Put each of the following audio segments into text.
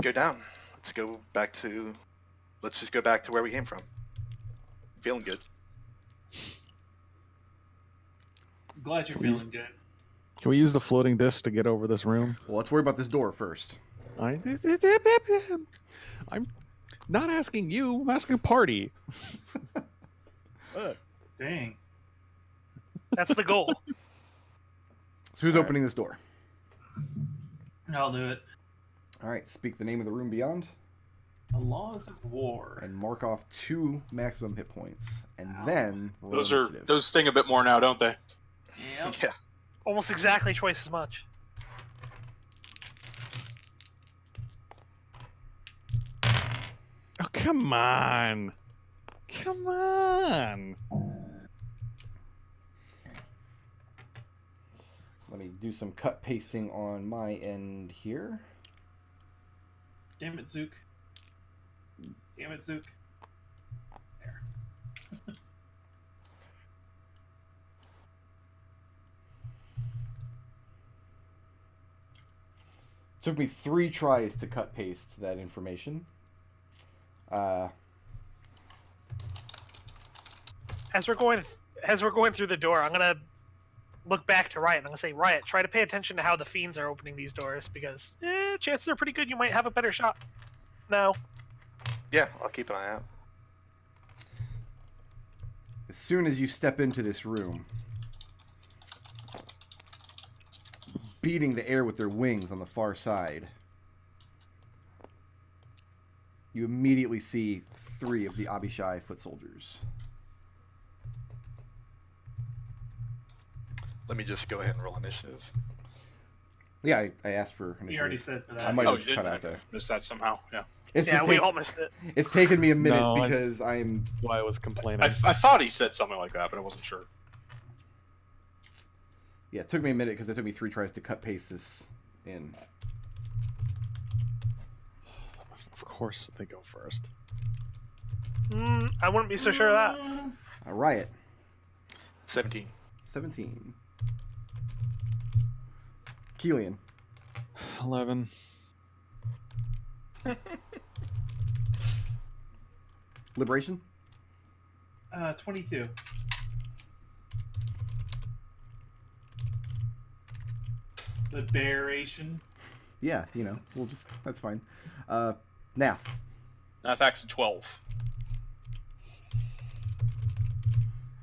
let's go down. Let's just go back to where we came from. Feeling good. Glad you're feeling good. Can we use the floating disc to get over this room? Well, let's worry about this door first. I'm not asking you. I'm asking party. Dang. That's the goal. So who's opening this door? I'll do it. All right, speak the name of the room beyond. The Laws of War. And mark off 2 maximum hit points. And then roll Those initiative. sting a bit more now, don't they? Yep. Yeah. Almost exactly twice as much. Oh, come on. Come on. Let me do some cut pasting on my end here. Damn it, Zook. Damn it, Zook. There. Took me 3 tries to cut paste that information. As we're going through the door, I'm gonna look back to Riot. I'm gonna say, Riot, try to pay attention to how the fiends are opening these doors, because chances are pretty good you might have a better shot. No. Yeah, I'll keep an eye out. As soon as you step into this room, beating the air with their wings on the far side, you immediately see 3 of the Abishai foot soldiers. Let me just go ahead and roll initiative. Yeah, I asked for initiative. You already said for that. I might Oh, have you just cut didn't? out there. Missed that somehow. Yeah. It's Yeah, just we all missed it. it's taken me a minute No, because I'm... That's why I was complaining. I thought he said something like that, but I wasn't sure. Yeah, it took me a minute because it took me 3 tries to cut paste this in. Of course they go first. I wouldn't be so sure of that. Riot. 17. 17. Kelian. 11. Liberation. 22. Liberation. Yeah, you know, we'll just... That's fine. Nath. Nath acts 12.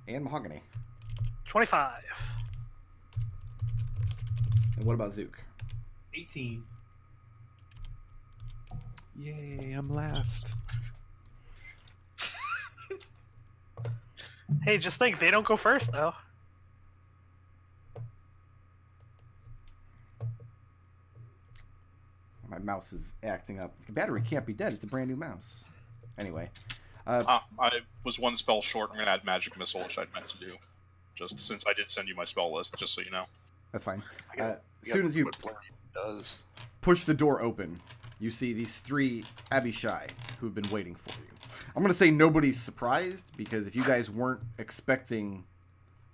And Mahogany. 25. And what about Zook? 18. Yay, I'm last. Hey, just think, they don't go first, though. My mouse is acting up. The battery can't be dead. It's a brand new mouse. Anyway. I was 1 spell short. I'm going to add Magic Missile, which I'd meant to do. Just since I did send you my spell list, just so you know. That's fine. I got As soon as you what Flurry does. push the door open, you see these 3 Abishai who've been waiting for you. I'm going to say nobody's surprised, because if you guys weren't expecting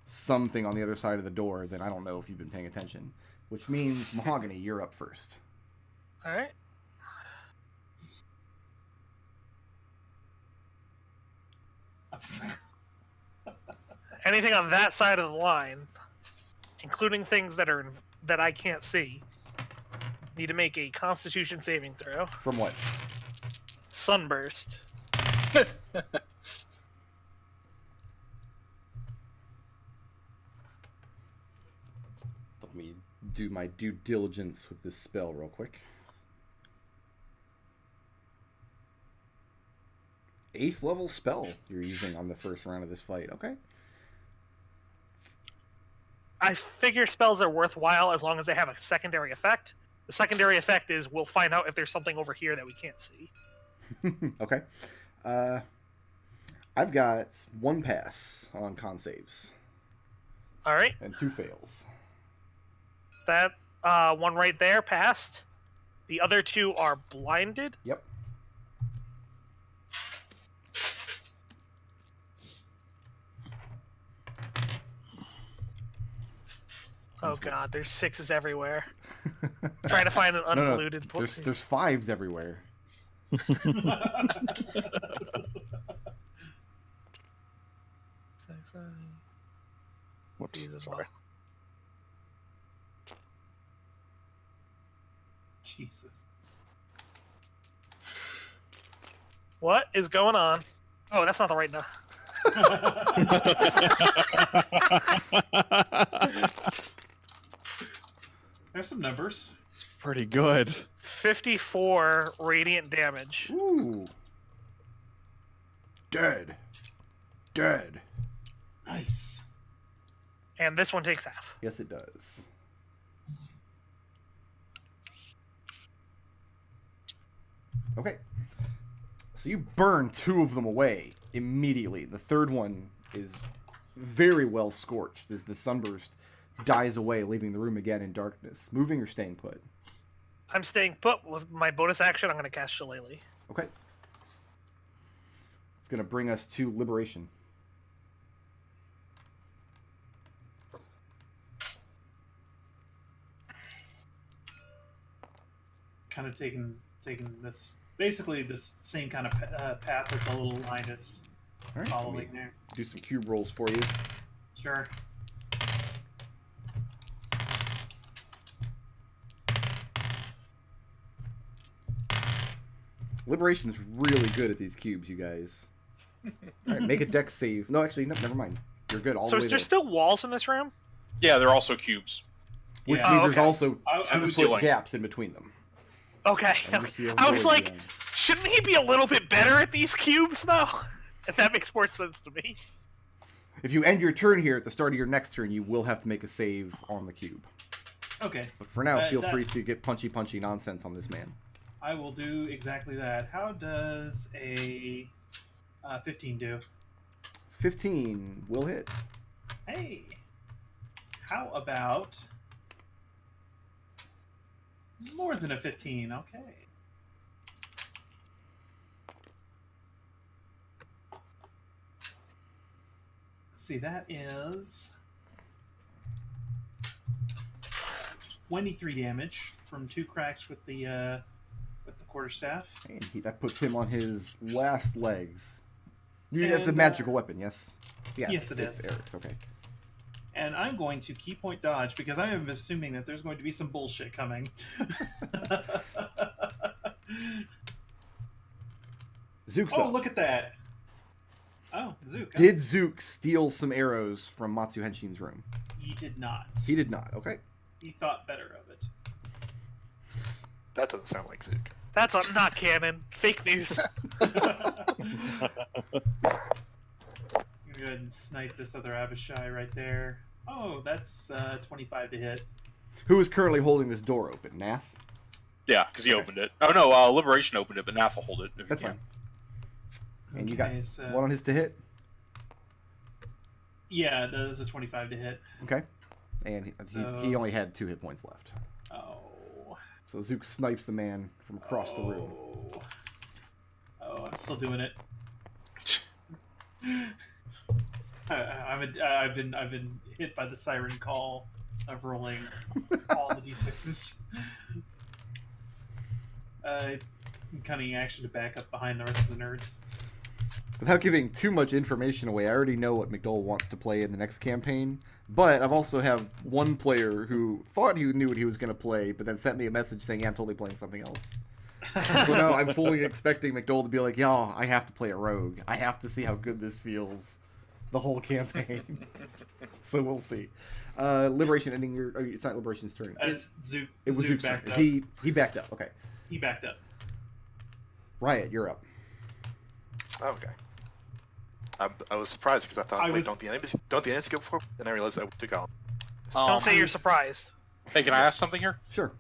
something on the other side of the door, then I don't know if you've been paying attention. Which means, Mahogany, you're up first. Alright. Anything on that side of the line, including things that I can't see, need to make a Constitution saving throw. From what? Sunburst. Let me do my due diligence with this spell real quick. 8th level spell you're using on the first round of this fight. Okay. I figure spells are worthwhile as long as they have a secondary effect. The secondary effect is we'll find out if there's something over here that we can't see. Okay. I've got 1 pass on con saves. Alright. And 2 fails. That one right there passed. The other 2 are blinded. Yep. Oh god, there's 6s everywhere. Trying to find an unpolluted There's 5s everywhere. Whoops. Jesus, Sorry. Jesus. What is going on? Oh, that's not the right number. There's some numbers. It's pretty good. 54 radiant damage. Ooh. Dead. Dead. Nice. And this one takes half. Yes, it does. Okay. So you burn 2 of them away immediately. The third one is very well scorched as the sunburst dies away, leaving the room again in darkness. Moving or staying put? I'm staying put. With my bonus action, I'm going to cast Shillelagh. Okay. It's going to bring us to Liberation. Kind of taking this, basically this same kind of path that the little line is All right, following let me there. do some cube rolls for you. Sure. Liberation's really good at these cubes, you guys. All right, make a dex save. No, actually, no, never mind. You're good all So the way is there there. still walls in this room? Yeah, they're also cubes. Which Yeah. means Oh, there's okay. also I 2 was foot feeling- gaps in between them. Okay. And you see a I was void like, beyond. shouldn't he be a little bit better at these cubes, though? If that makes more sense to me. If you end your turn here at the start of your next turn, you will have to make a save on the cube. Okay. But for now, feel that- free to get punchy nonsense on this man. I will do exactly that. How does a 15 do? 15 will hit. Hey. How about more than a 15? Okay. Let's see, that is 23 damage from 2 cracks with the quarterstaff. And that puts him on his last legs. That's a And, magical weapon, yes? yes, it it's is. Eric's, okay. And I'm going to key point dodge because I am assuming that there's going to be some bullshit coming. Zook's Oh, up. look at that. Oh, Zook. huh? Did Zook steal some arrows from Matsu Henshin's room? He did not. He did not, okay. He thought better of it. That doesn't sound like Zook. That's not canon. Fake news. I'm gonna go ahead and snipe this other Abishai right there. Oh, that's 25 to hit. Who is currently holding this door open? Nath? Yeah, because he Okay. opened it. Oh no, Liberation opened it, but Nath will hold it. If That's you fine. can. And you got Okay, so- one on his to hit? Yeah, that is a 25 to hit. Okay. And he So- only had 2 hit points left. Oh. So Zook snipes the man from across the room. Oh, I'm still doing it. I've been hit by the siren call of rolling all the d6s. Cunning action to back up behind the rest of the nerds. Without giving too much information away, I already know what McDohl wants to play in the next campaign. But I also have one player who thought he knew what he was going to play, but then sent me a message saying, yeah, I'm totally playing something else. So now I'm fully expecting McDohl to be like, yeah, I have to play a rogue. I have to see how good this feels the whole campaign. So we'll see. Liberation ending your... Oh, it's not Liberation's turn. It's Zook. It was Zook Zook's turn. backed up. He backed up. Okay. He backed up. Riot, you're up. Okay. I was surprised because I thought, I wait, was- don't the enemies go before? Then I realized I took out. Don't say you're was- surprised. Hey, can I ask something here? Sure.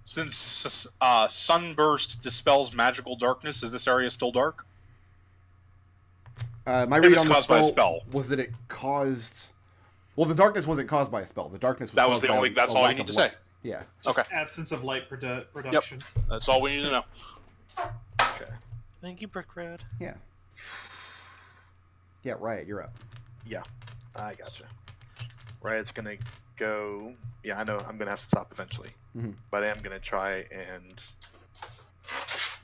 Since Sunburst dispels magical darkness, is this area still dark? My If read it's on the caused by a spell spell. was that it caused... Well, the darkness wasn't caused by a spell. The darkness was That was caused the by only. a That's all you lack need of to say. light. Yeah. Just Okay. absence of light production. That's all we need to know. Okay. Thank you, Brick Road. Yeah. Yeah, Riot, you're up. I gotcha. Riot's gonna go. Yeah, I know I'm gonna have to stop eventually, but I am gonna try and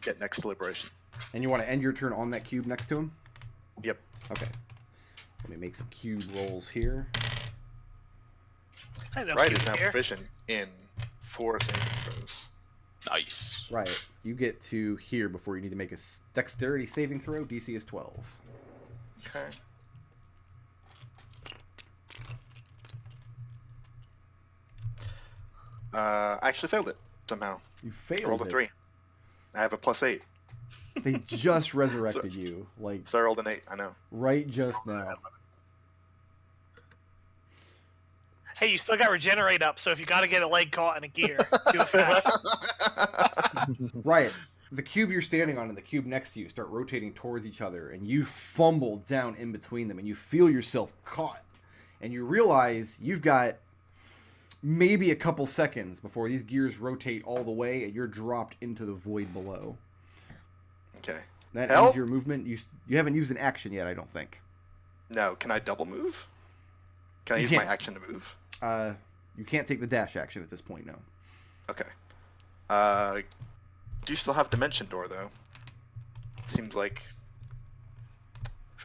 get next to liberation. And you want to end your turn on that cube next to him? Yep. Okay. Let me make some cube rolls here. I know Riot cube is now here. proficient in 4 saving throws. Nice. Right. You get to here before you need to make a dexterity saving throw. DC is 12. Okay. I actually failed it somehow. You failed Rolled a it. 3. I have a +8, They just resurrected you. Like, so I rolled an 8. I know. right just now. Hey, you still got regenerate up, so if you got to get a leg caught in a gear, do it fast. Right. The cube you're standing on and the cube next to you start rotating towards each other, and you fumble down in between them, and you feel yourself caught. And you realize you've got maybe a couple seconds before these gears rotate all the way, and you're dropped into the void below. Okay. That Help? ends your movement. You haven't used an action yet, I don't think. No, can I double move? Can I You use my can't. action to move? You can't take the dash action at this point, no. Okay. Do you still have Dimension Door, though? Seems like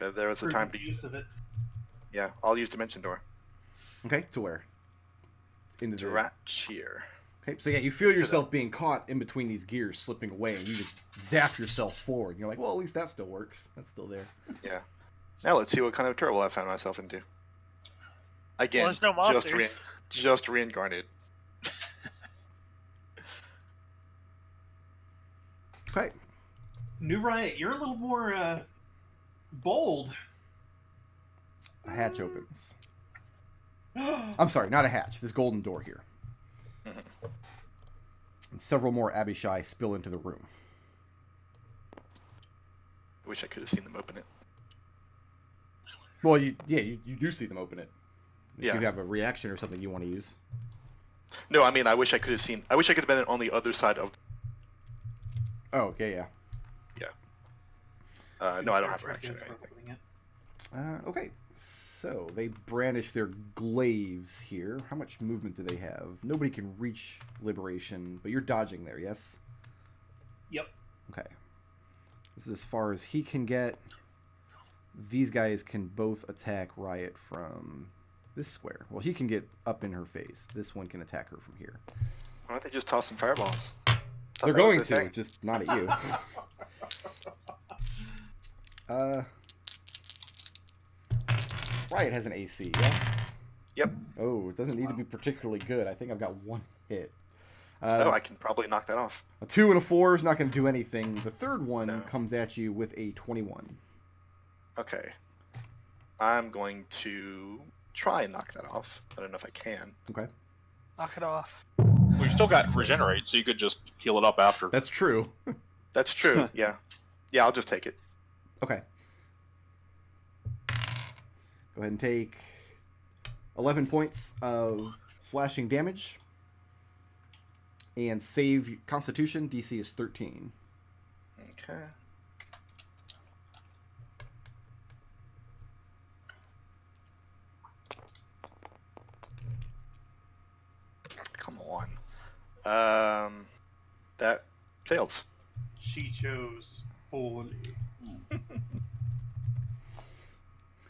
if there was a time to use of it. Yeah, I'll use Dimension Door. Okay, to where? Into the... Dratch here. Okay, so yeah, you feel yourself being caught in between these gears slipping away, and you just zap yourself forward. And you're like, well, at least that still works. That's still there. Yeah. Now let's see what kind of trouble I found myself into. Again, Well, there's no monsters. just reincarnated. Okay. New Riot, you're a little more bold. A hatch opens. I'm sorry, not a hatch. This golden door here. Mhm. And several more Abishai spill into the room. I wish I could have seen them open it. Well, you do see them open it. If Yeah. you have a reaction or something you want to use. No, I mean I wish I could have seen. I wish I could have been on the other side of. Oh, okay, yeah. No, I don't have a reaction or anything. Okay, so they brandish their glaives here. How much movement do they have? Nobody can reach liberation, but you're dodging there, yes? Yep. Okay. This is as far as he can get. These guys can both attack Riot from this square. Well, he can get up in her face. This one can attack her from here. Why don't they just toss some fireballs? They're That was going the to, thing. just not at you. Riot has an AC, yeah? Yep. Oh, it doesn't need to be particularly good. I think I've got one hit. Oh, I can probably knock that off. A 2 and a 4 is not going to do anything. The third one No. comes at you with a 21. Okay. I'm going to try and knock that off. I don't know if I can. Okay. Knock it off. Well, you still got regenerate, so you could just heal it up after. That's true. That's true. Yeah. Yeah, I'll just take it. Okay. Go ahead and take 11 points of slashing damage. And save Constitution. DC is 13. Okay. Come on. That fails. She chose poorly.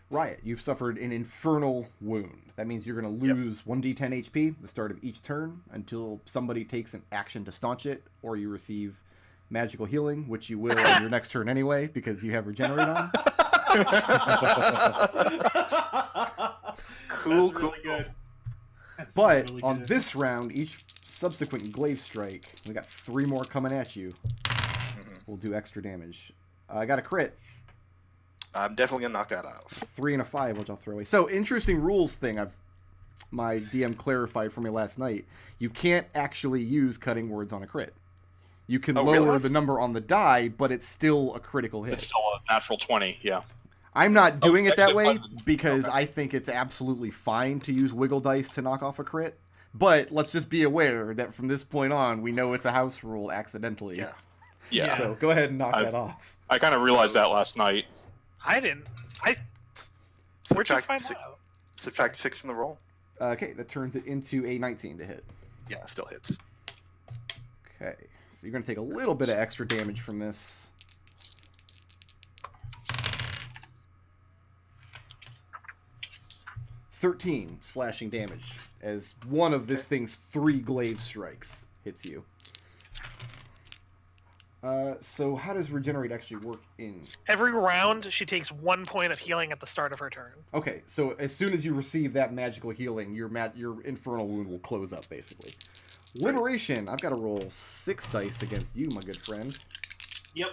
Riot, you've suffered an infernal wound. That means you're going to lose 1d10 HP at the start of each turn until somebody takes an action to staunch it, or you receive magical healing, which you will on your next turn anyway, because you have regenerate on. Cool, That's cool. really good. That's But really on good. this round, each subsequent glaive strike, we got 3 more coming at you. Mhm. Will do extra damage. I got a crit. I'm definitely gonna knock that off. 3 and a 5, which I'll throw away. So, interesting rules thing my DM clarified for me last night. You can't actually use cutting words on a crit. You can Oh, lower really? the number on the die, but it's still a critical hit. It's still a natural 20, yeah. I'm not doing it that actually, way but- because okay. I think it's absolutely fine to use wiggle dice to knock off a crit. But let's just be aware that from this point on, we know it's a house rule accidentally. Yeah. Yeah. Yeah. So go ahead and knock I- that off. I kind of realized that last night. I didn't. Where'd you Subtract find six, that out? subtract 6 from the roll. Okay, that turns it into a 19 to hit. Yeah, still hits. Okay, so you're going to take a little bit of extra damage from this. "13 slashing damage as one of this thing's 3 glaive strikes hits you. So how does regenerate actually work in? Every round, she takes 1 point of healing at the start of her turn. Okay, so as soon as you receive that magical healing, your infernal wound will close up, basically. Liberation. I've got to roll 6 dice against you, my good friend. Yep.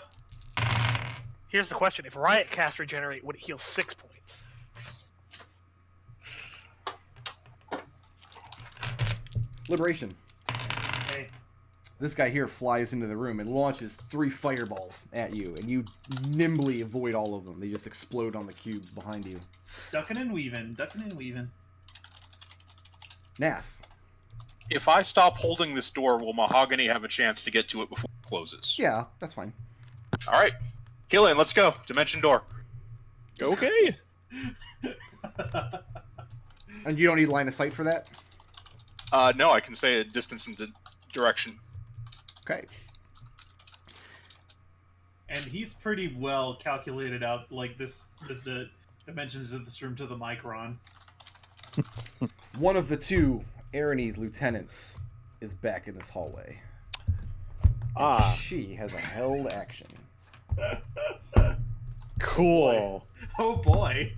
Here's the question: if Riot cast regenerate, would it heal 6 points? Liberation. Hey. This guy here flies into the room and launches 3 fireballs at you, and you nimbly avoid all of them. They just explode on the cubes behind you. Ducking and weaving, ducking and weaving. Nath. If I stop holding this door, will Mahogany have a chance to get to it before it closes? Yeah, that's fine. All right. Kelian, let's go. Dimension door. Okay. And you don't need line of sight for that? No, I can say a distance and direction. Okay. And he's pretty well calculated out, like, the dimensions of this room to the micron. One of the 2 Aaronese lieutenants is back in this hallway. And she has a held action. Cool. Oh boy.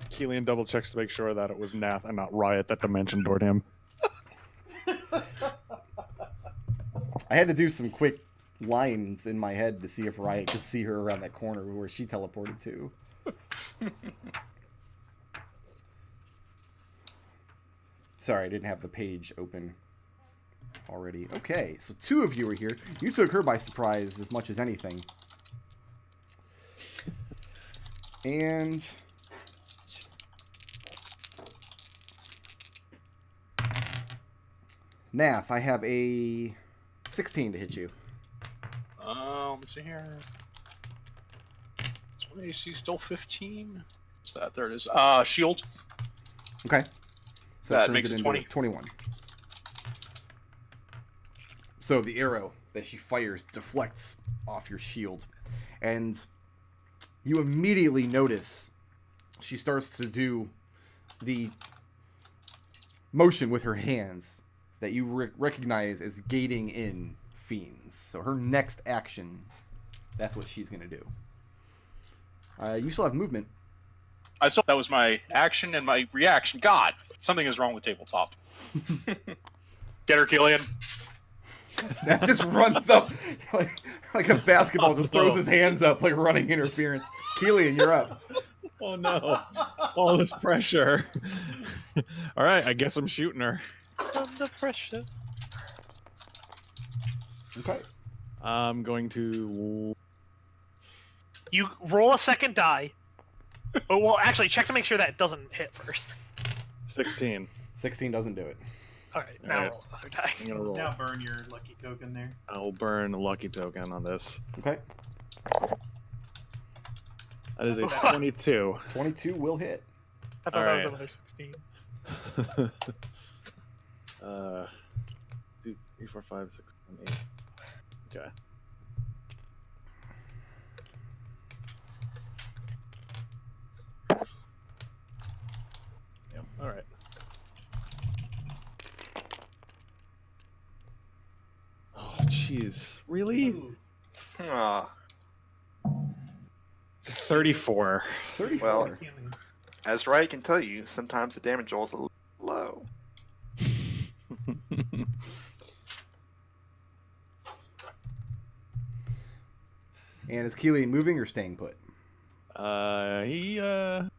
Kelian double checks to make sure that it was Nath and not Riot that dimension doored him. I had to do some quick lines in my head to see if Riot could see her around that corner where she teleported to. Sorry, I didn't have the page open already. Okay, so 2 of you are here. You took her by surprise as much as anything. And Nath, I have a 16 to hit you. Let me see here. Is my AC still 15? What's that? There it is. Shield. Okay. So That turns makes it into 20. 21. So the arrow that she fires deflects off your shield. And you immediately notice she starts to do the motion with her hands that you recognize as gating in fiends. So her next action, that's what she's going to do. You still have movement. I still, that was my action and my reaction. God, something is wrong with tabletop. Get her, Kelian. That just runs up like a basketball, just throws his hands up like running interference. Kelian, you're up. Oh no. All this pressure. All right, I guess I'm shooting her. Under pressure. Okay. I'm going to... You roll a second die. Oh, well, actually, check to make sure that it doesn't hit first. 16. 16 doesn't do it. All right, now Alright. roll another die. I'm going to roll. Now burn your lucky token there. I'll burn a lucky token on this. Okay. That is a 22. 22 will hit. I thought that was Alright. another 16. 2, 3, 4, 5, 6, 7, 8. Okay. Yep. All right. Oh, jeez. Really? Ooh. Ah, It's a 34. 34. Well, Can't leave. as Riot can tell you, sometimes the damage roll is a little low. And is Kelian moving or staying put? You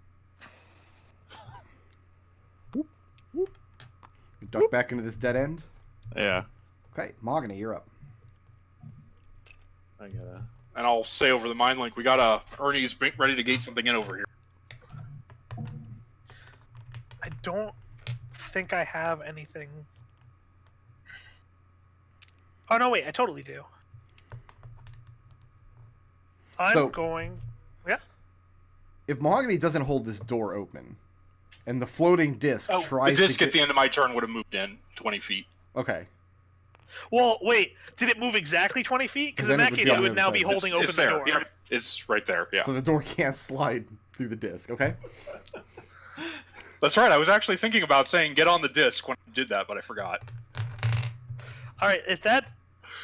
duck back into this dead end? Yeah. Okay, Mahogany, you're up. I gotta. And I'll say over the mind link, we got Ernie's ready to gate something in over here. I don't think I have anything. Oh, no, wait, I totally do. I'm So- going... Yeah? if Mahogany doesn't hold this door open, and the floating disc tries the disc to at the end of my turn would have moved in 20 feet. Okay. Well, wait. Did it move exactly 20 feet? Because in then it that would case, be it on the would other now side. be holding open It's the there. door. Yep. It's right there. Yeah. So the door can't slide through the disc. Okay. That's right. I was actually thinking about saying get on the disc when I did that, but I forgot. All right. If that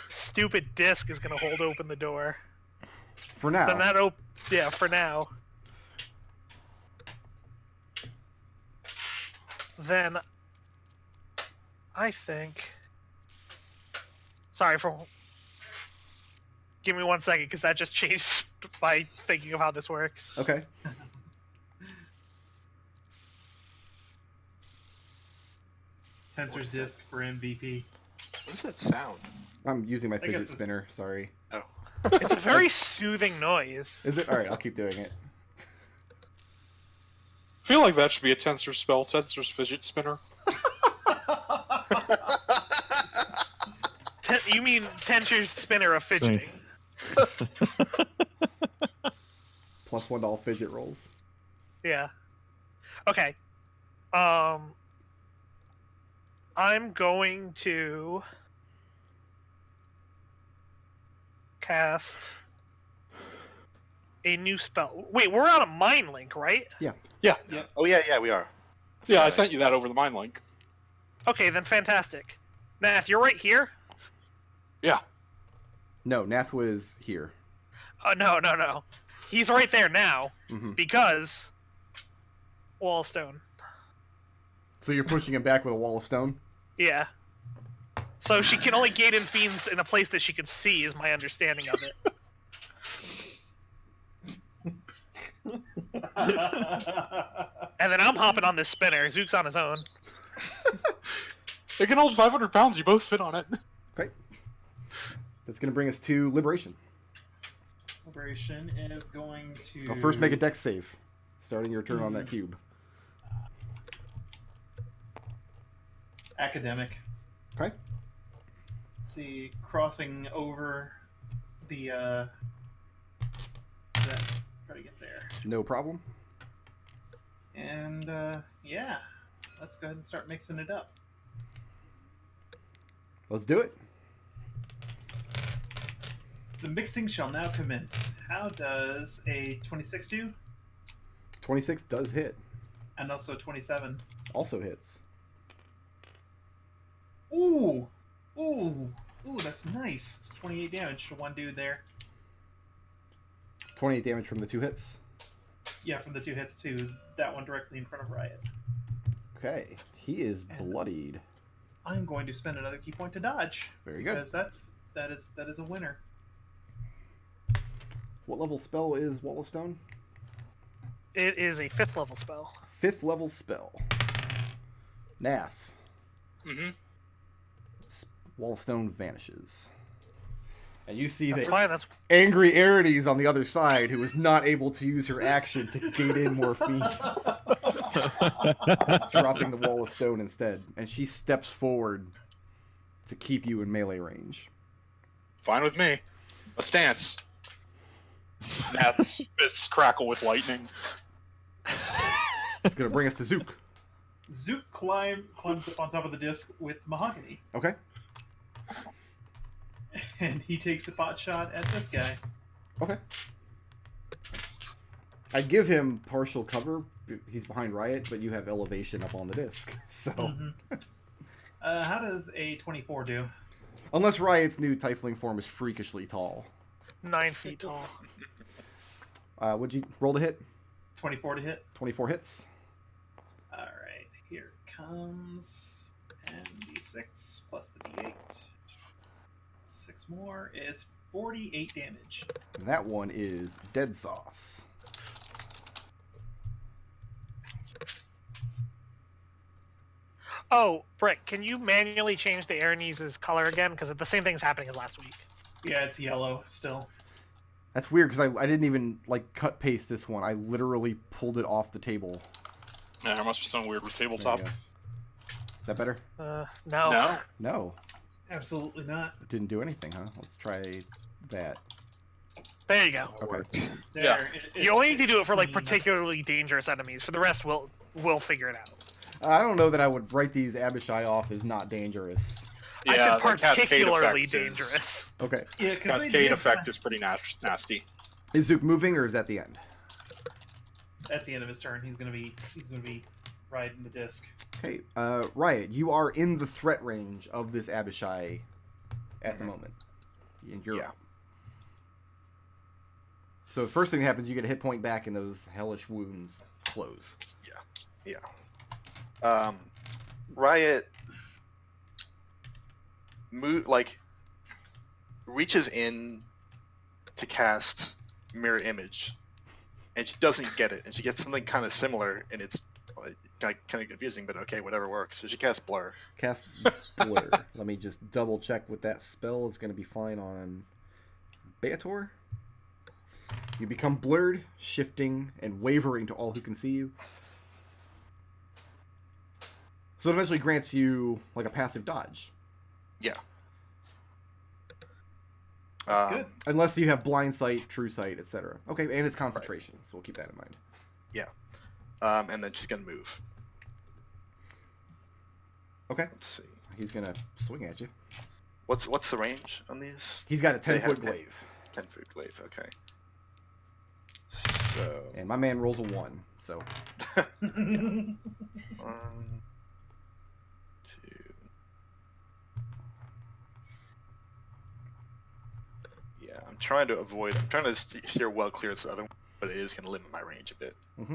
stupid disc is going to hold open the door, For now. then that yeah, for now. Then I think. Sorry for. Give me 1 second, because that just changed my thinking of how this works. Okay. Tensor's disc for MVP. What does that sound? I'm using my think fidget it's a- spinner. Sorry. Oh. It's a very soothing noise. Is it? All right. I'll keep doing it. I feel like that should be a tensor spell. Tensor's fidget spinner. You mean Tensor's spinner of fidgeting? +1 to all fidget rolls. Yeah. Okay. I'm going to cast a new spell. Wait, we're on a mind link, right? Oh yeah, we are. Yeah, I sent you that over the mind link. Okay, then fantastic. Nath, you're right here? Yeah. No, Nath was here. No. He's right there now, hmm because wall of stone. So you're pushing him back with a wall of stone? Yeah. So she can only gate in fiends in a place that she can see, is my understanding of it. And then I'm hopping on this spinner. Zook's on his own. It can hold 500 pounds. You both fit on it. Okay. That's going to bring us to Liberation. Liberation is going to. I'll first make a dex save, starting your turn on that cube. Academic. Okay. Let's see, crossing over the. Try to get there. No problem. And yeah, let's go ahead and start mixing it up. Let's do it. The mixing shall now commence. How does a 26 do? 26 does hit. And also a 27. Also hits. Ooh! Ooh! Ooh, that's nice. It's 28 damage to one dude there. 28 damage from the 2 hits. Yeah, from the 2 hits to that one directly in front of Riot. Okay. He is And- bloodied. I'm going to spend another key point to dodge. Very good. Because that is a winner. What level spell is Wall of Stone? It is a 5th level spell. 5th level spell. Nath. Mm-hmm. Wall of Stone vanishes. And you see That's the fine. That's angry Arides on the other side, who was not able to use her action to gate in more fiends. Dropping the Wall of Stone instead. And she steps forward to keep you in melee range. Fine with me. A stance. Nath's fists crackle with lightning. It's going to bring us to Zook. Zook climbs up on top of the disc with Mahogany. Okay. And he takes a pot shot at this guy. Okay. I give him partial cover. He's behind Riot, but you have elevation up on the disc. So, Mhm. How does a 24 do? unless Riot's new Tiefling form is freakishly tall. 9 feet tall. Would you roll the hit? 24 to hit. 24 hits. Alright, here it comes. And d6 plus the d8. 6 more is 48 damage. And that one is dead sauce. Oh, Brick, can you manually change the Arides' color again? Because the same thing's happening as last week. Yeah, it's yellow still. That's weird because I didn't even like cut paste this one. I literally pulled it off the table. Yeah, there must be something weird with There you tabletop. go. Is that better? No. No. No, Absolutely not. it didn't do anything, huh? Let's try that. There you go. Okay. There, You only need to do it for like clean. particularly dangerous enemies. For the rest, we'll figure it out. I don't know that I would write these Abishai off as not dangerous. I said the cascade particularly effect is- dangerous. Okay. Yeah, because Cascade effect is pretty nasty. Is Zook moving or is that the end? That's the end of his turn. He's gonna be riding the disc. Okay. Riot, you are in the threat range of this Abishai at the moment. And you're Yeah. So the first thing that happens, you get a hit point back, and those hellish wounds close. Yeah. Riot reaches in to cast Mirror Image, and she doesn't get it, and she gets something kind of similar, and it's kind of confusing, but okay, whatever works. So she casts Blur. Casts Blur. Let me just double check with that spell. Is going to be fine on Beator. You become blurred, shifting, and wavering to all who can see you. So it eventually grants you like a passive dodge. Yeah. That's good. Unless you have blind sight, true sight, etc. Okay, and it's concentration, so we'll keep that in mind. And then she's gonna move. Okay. Let's see. He's going to swing at you. What's the range on these? He's got a They have 10-foot glaive. 10-foot glaive. Okay. So And my man rolls a 1, so... 1, 2. Yeah, I'm trying to steer well clear of the other one, but it is going to limit my range a bit. Mm-hmm.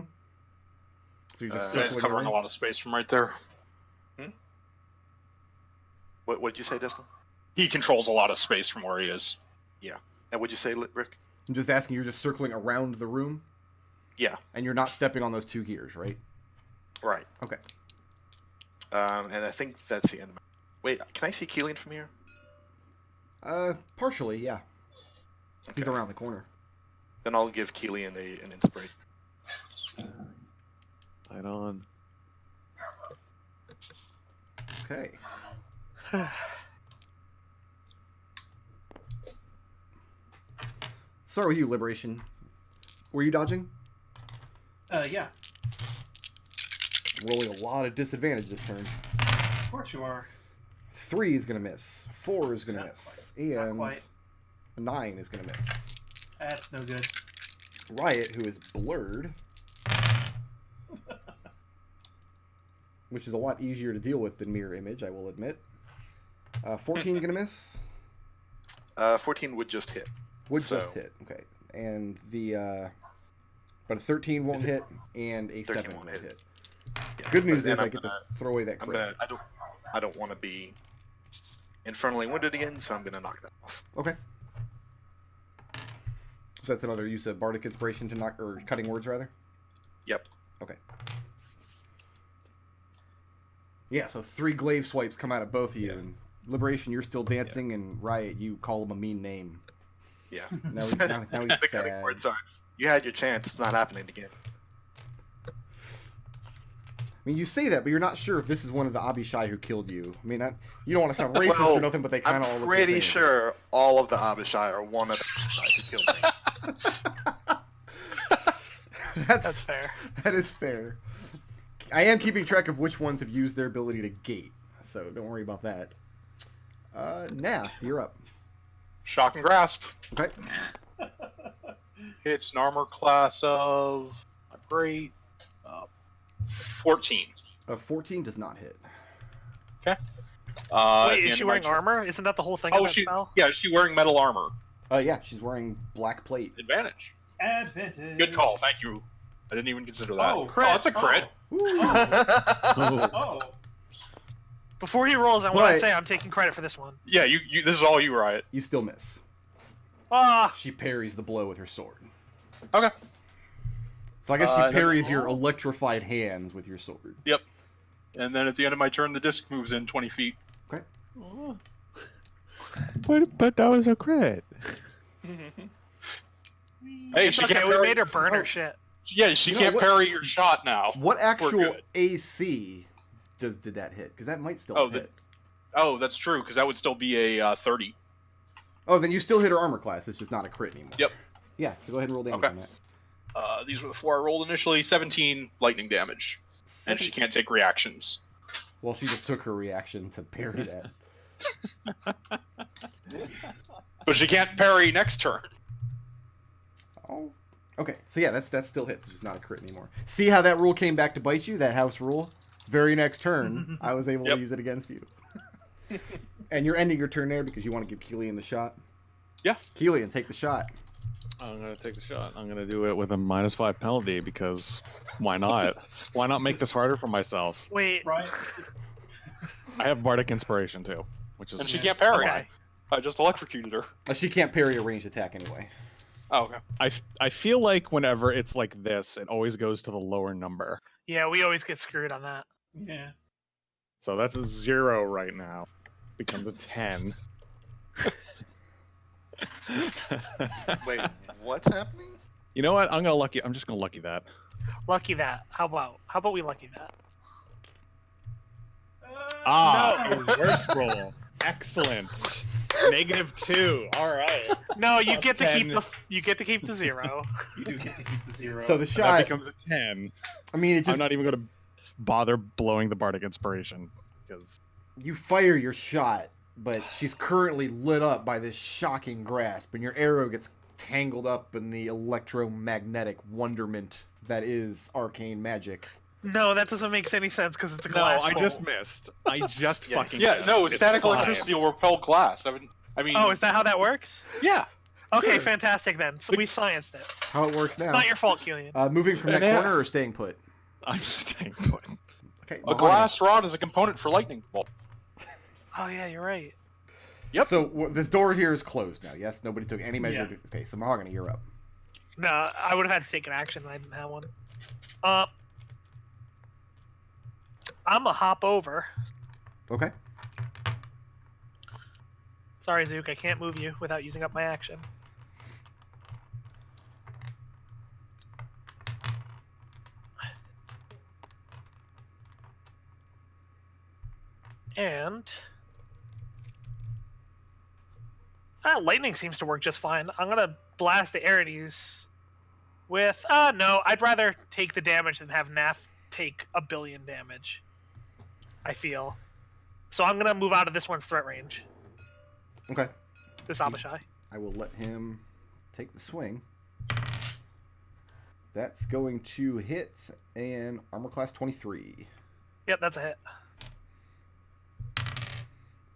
So you're just So it's circling covering a around? lot of space from right there. What did you say, Destil? He controls a lot of space from where he is. And what'd you say, Rick? I'm just asking, you're just circling around the room? Yeah. And you're not stepping on those 2 gears, right? Right. Okay. And I think that's the end of my... Wait, can I see Kelian from here? Partially, yeah. He's Okay. around the corner. Then I'll give Kelian an inspiration. Light on. Okay. Start with you, Liberation. Were you dodging? Yeah, Rolling a lot of disadvantage this turn. of course you are. 3 is going to miss. 4 is going to Not miss. Not And quite. 9 is going to miss. That's no good. Riot, who is blurred, which is a lot easier to deal with than Mirror Image, I will admit. 14 going to miss. 14 would just hit. Would So- just hit. Okay. And but a 13 won't hit, and a 13 7 won't won't hit. hit. Yeah, Good news but then is I I'm get gonna- to throw away that crit. I don't want to be infernally wounded again, so I'm gonna knock that off. Okay. So that's another use of Bardic Inspiration to knock, or Cutting Words, rather? Yep. Okay. Yeah, so 3 glaive swipes come out of both of you. Yeah. And Liberation, you're still dancing, and Riot, you call him a mean name. Yeah. Now he's The cutting sad. word, sorry. You had your chance. It's not happening again. I mean, you say that, but you're not sure if this is one of the Abishai who killed you. I mean, you don't want to sound racist Well, or nothing, but they kind I'm of all look pretty the same. sure all of the Abishai are one of the Abishai who killed me. That's fair. That is fair. I am keeping track of which ones have used their ability to gate, so don't worry about that. Nath, you're up. Shock and grasp. Okay. Hits an armor class of not great. 14. 14 does not hit. Okay. At Wait, the is end she of my wearing turn- armor? Isn't that the whole thing of Oh, that she. spell? Yeah, is she wearing metal armor? Yeah, she's wearing black plate. Advantage. Advantage. Good call. Thank you. I didn't even consider that. Oh, crit. That's a crit. Oh. Oh, Oh. Before he rolls, I want But- to say I'm taking credit for this one. Yeah, you. This is all you, Riot. You still miss. Ah, She parries the blow with her sword. Okay. So I guess she Then- parries your electrified hands with your sword. Yep. And then at the end of my turn, the disc moves in 20 feet. Okay. but that was a crit. Hey, it's she okay. can't We parry. made her burn Oh. her shit. Yeah, she You know can't what- parry your shot now. What actual good. AC did that hit? Because that might still Oh, hit. Oh, that's true, because that would still be a 30. Oh, then you still hit her armor class. It's just not a crit anymore. Yep. Yeah, so go ahead and roll damage Okay. on that. These were the 4 I rolled initially. 17 lightning damage, and she can't take reactions. Well, she just took her reaction to parry that. But she can't parry next turn. Oh. Okay, so yeah, that still hits. It's just not a crit anymore. See how that rule came back to bite you? That house rule? Very next turn, I was able to use it against you. And you're ending your turn there because you want to give Kelian the shot? Yeah. Kelian, take the shot. I'm gonna take the shot. I'm gonna do it with a -5 penalty because why not? Why not make this harder for myself? Wait. Right. I have Bardic Inspiration too, which is And she can't parry. Okay. I just electrocuted her. She can't parry a ranged attack anyway. Oh, okay. I feel like whenever it's like this, it always goes to the lower number. Yeah, we always get screwed on that. Yeah. So that's a 0 right now. Becomes a 10. Wait, what's happening? You know what? I'm just gonna lucky that. Lucky that. How about we lucky that? A worst roll. Excellent. -2. All right. No, you Plus get to 10. keep the 0. You do get to keep the 0. So the That shot, becomes a 10. I mean, it I'm just, not even gonna bother blowing the Bardic Inspiration because you fire your shot, but she's currently lit up by this shocking grasp, and your arrow gets tangled up in the electromagnetic wonderment that is arcane magic. No, that doesn't make any sense because it's a no, glass I bowl. just missed. I just Yeah. fucking Yeah, missed. no, It's static fine. electricity will repel glass. I mean. Oh, is that how that works? Yeah. Okay, Sure. fantastic then. So we scienced it. That's how it works now. Not your fault, Kelian. Moving from that Yeah. corner or staying put? I'm staying put. Okay. A Mahogany. glass rod is a component for lightning bolt. Oh yeah, you're right. Yep. So this door here is closed now. Yes, nobody took any measure. Yeah. Okay, so Mahogany, you're up. No, I would have had to take an action. I didn't have one. I'm a hop over. Okay. Sorry, Zook, I can't move you without using up my action. And lightning seems to work just fine. I'm gonna blast the Arides with no, I'd rather take the damage than have Nath take 1 billion damage. I feel. So I'm gonna move out of this one's threat range. Okay. This Abishai. I will let him take the swing. That's going to hit an armor class 23. Yep, that's a hit.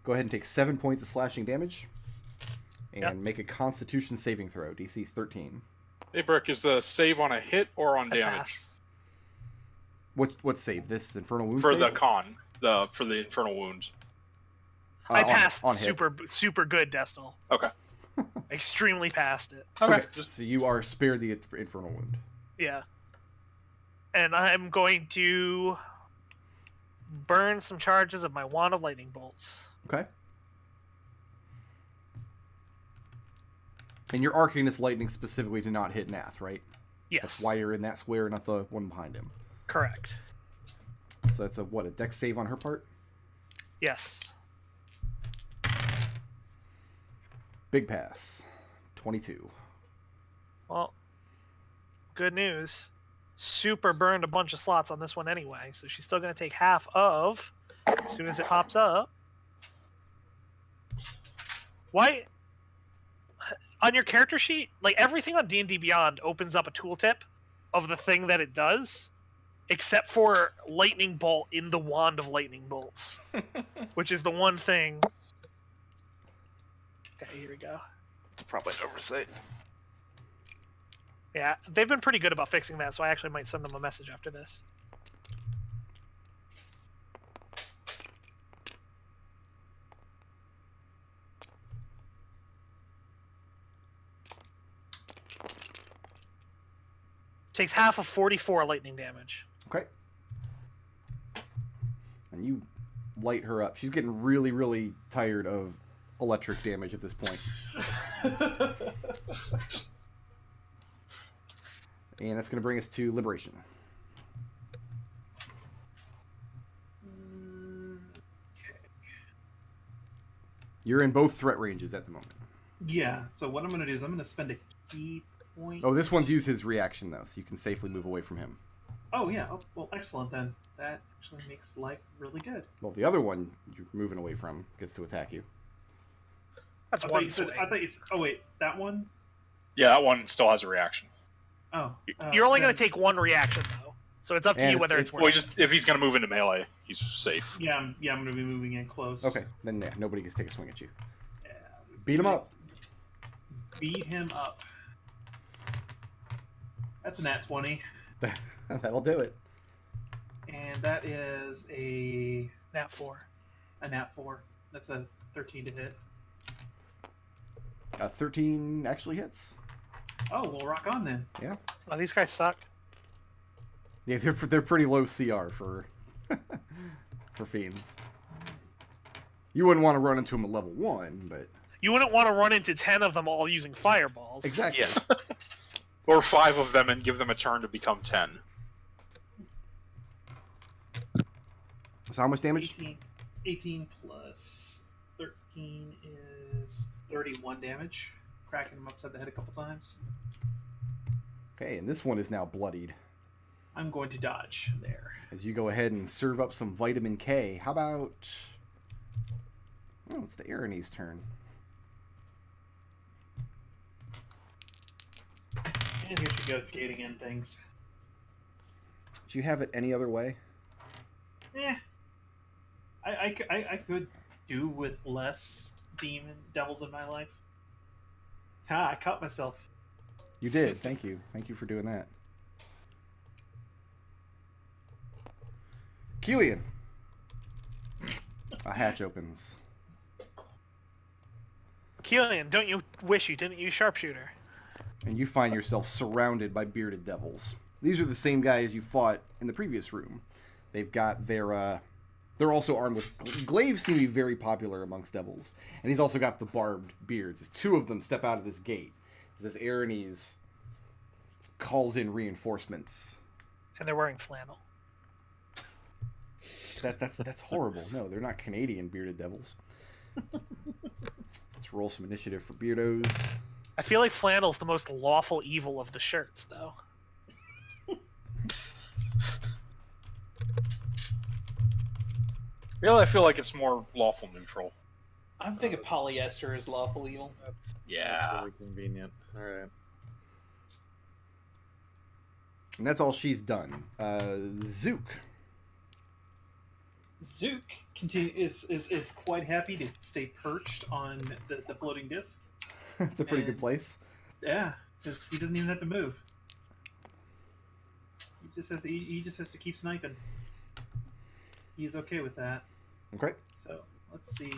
Go ahead and take 7 points of slashing damage. And Yep. make a constitution saving throw. DC's 13. Hey, Brick, is the save on a hit or on I damage? pass. What save? This infernal wound For save? the con. For the infernal wound. I on- passed on hit. super good, Destil. Okay. Extremely passed it. Okay. Just So you are spared the infernal wound. Yeah. And I'm going to burn some charges of my Wand of Lightning Bolts. Okay. And you're arcing this lightning specifically to not hit Nath, right? Yes. That's why you're in that square, not the one behind him. Correct. So that's a dex save on her part? Yes. Big pass. 22. Well, good news. Super burned a bunch of slots on this one anyway, so she's still going to take half of as soon as it pops up. Why? On your character sheet, like everything on D&D Beyond opens up a tooltip of the thing that it does, except for Lightning Bolt in the Wand of Lightning Bolts, which is the one thing. Okay, here we go. It's probably an oversight. Yeah, they've been pretty good about fixing that, so I actually might send them a message after this. Takes half of 44 lightning damage. Okay. And you light her up. She's getting really, really tired of electric damage at this point. And that's going to bring us to Liberation. You're in both threat ranges at the moment. Yeah, so what I'm going to do is I'm going to spend a key point. Oh, this one's used his reaction though, so you can safely move away from him. Oh yeah. Oh, well, excellent then. That actually makes life really good. Well, the other one you're moving away from gets to attack you. That's I thought one you said. swing. I thought you. Oh wait, that one. Yeah, that one still has a reaction. Oh. You're only then- going to take one reaction though, so it's up to And you whether it's- it's Well, worth. just if he's going to move into melee, he's safe. Yeah, I'm going to be moving in close. Okay, then yeah, nobody gets to take a swing at you. Yeah, Beat him up. beat him up. That's a nat 20, That'll do it. and that is a Nat 4. nat 4. That's a 13 to hit. 13 actually hits. Oh, well, rock on then. Oh, these guys suck. Yeah, they're pretty low CR for for fiends. You wouldn't want to run into them at level 1, but You wouldn't want to run into 10 of them all using fireballs. exactly. Yeah. Or 5 of them and give them a turn to become 10. So how much damage? 18 plus 13 is 31 damage. Cracking him upside the head a couple times. Okay, and this one is now bloodied. I'm going to dodge there. As you go ahead and serve up some vitamin K. How about... Oh, it's the Aasimar turn. And here she goes gating in things. Do you have it any other way? Eh. I could do with less devils in my life. Ah, I caught myself. You did. Thank you. Thank you for doing that. Kelian. A hatch opens. Kelian, don't you wish you didn't use sharpshooter? And you find yourself surrounded by bearded devils. These are the same guys you fought in the previous room. They've got their, they're also armed with... Glaives seem to be very popular amongst devils. And he's also got the barbed beards. As 2 of them step out of this gate. As this Aasimar calls in reinforcements. And they're wearing flannel. That's horrible. No, they're not Canadian bearded devils. Let's roll some initiative for beardos. I feel like flannel's the most lawful evil of the shirts, though. Really, I feel like it's more lawful neutral. I'm thinking polyester is lawful evil. Yeah. That's really convenient. All right. And that's all she's done. Zook. Zook is quite happy to stay perched on the floating disc. It's a pretty good And- place. Yeah, because he doesn't even have to move. He just has to keep sniping. He's okay with that. Okay. So let's see.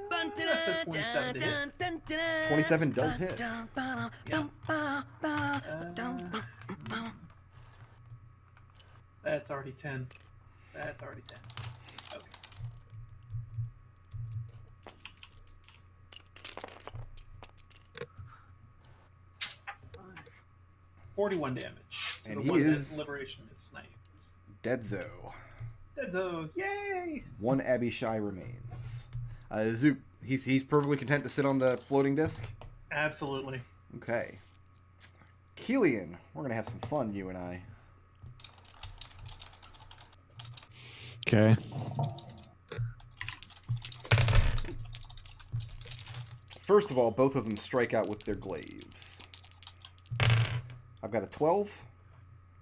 That's a 27 to hit. 27 does hit. That's already 10. That's already 10. Okay. $41 damage. To And the he one that is- Liberation is sniped. Deadzo. Dead zone. Yay! 1 Abishai remains. Zook, he's perfectly content to sit on the floating disc. Absolutely. Okay. Kelian, we're gonna have some fun, you and I. Okay. First of all, both of them strike out with their glaives. I've got a 12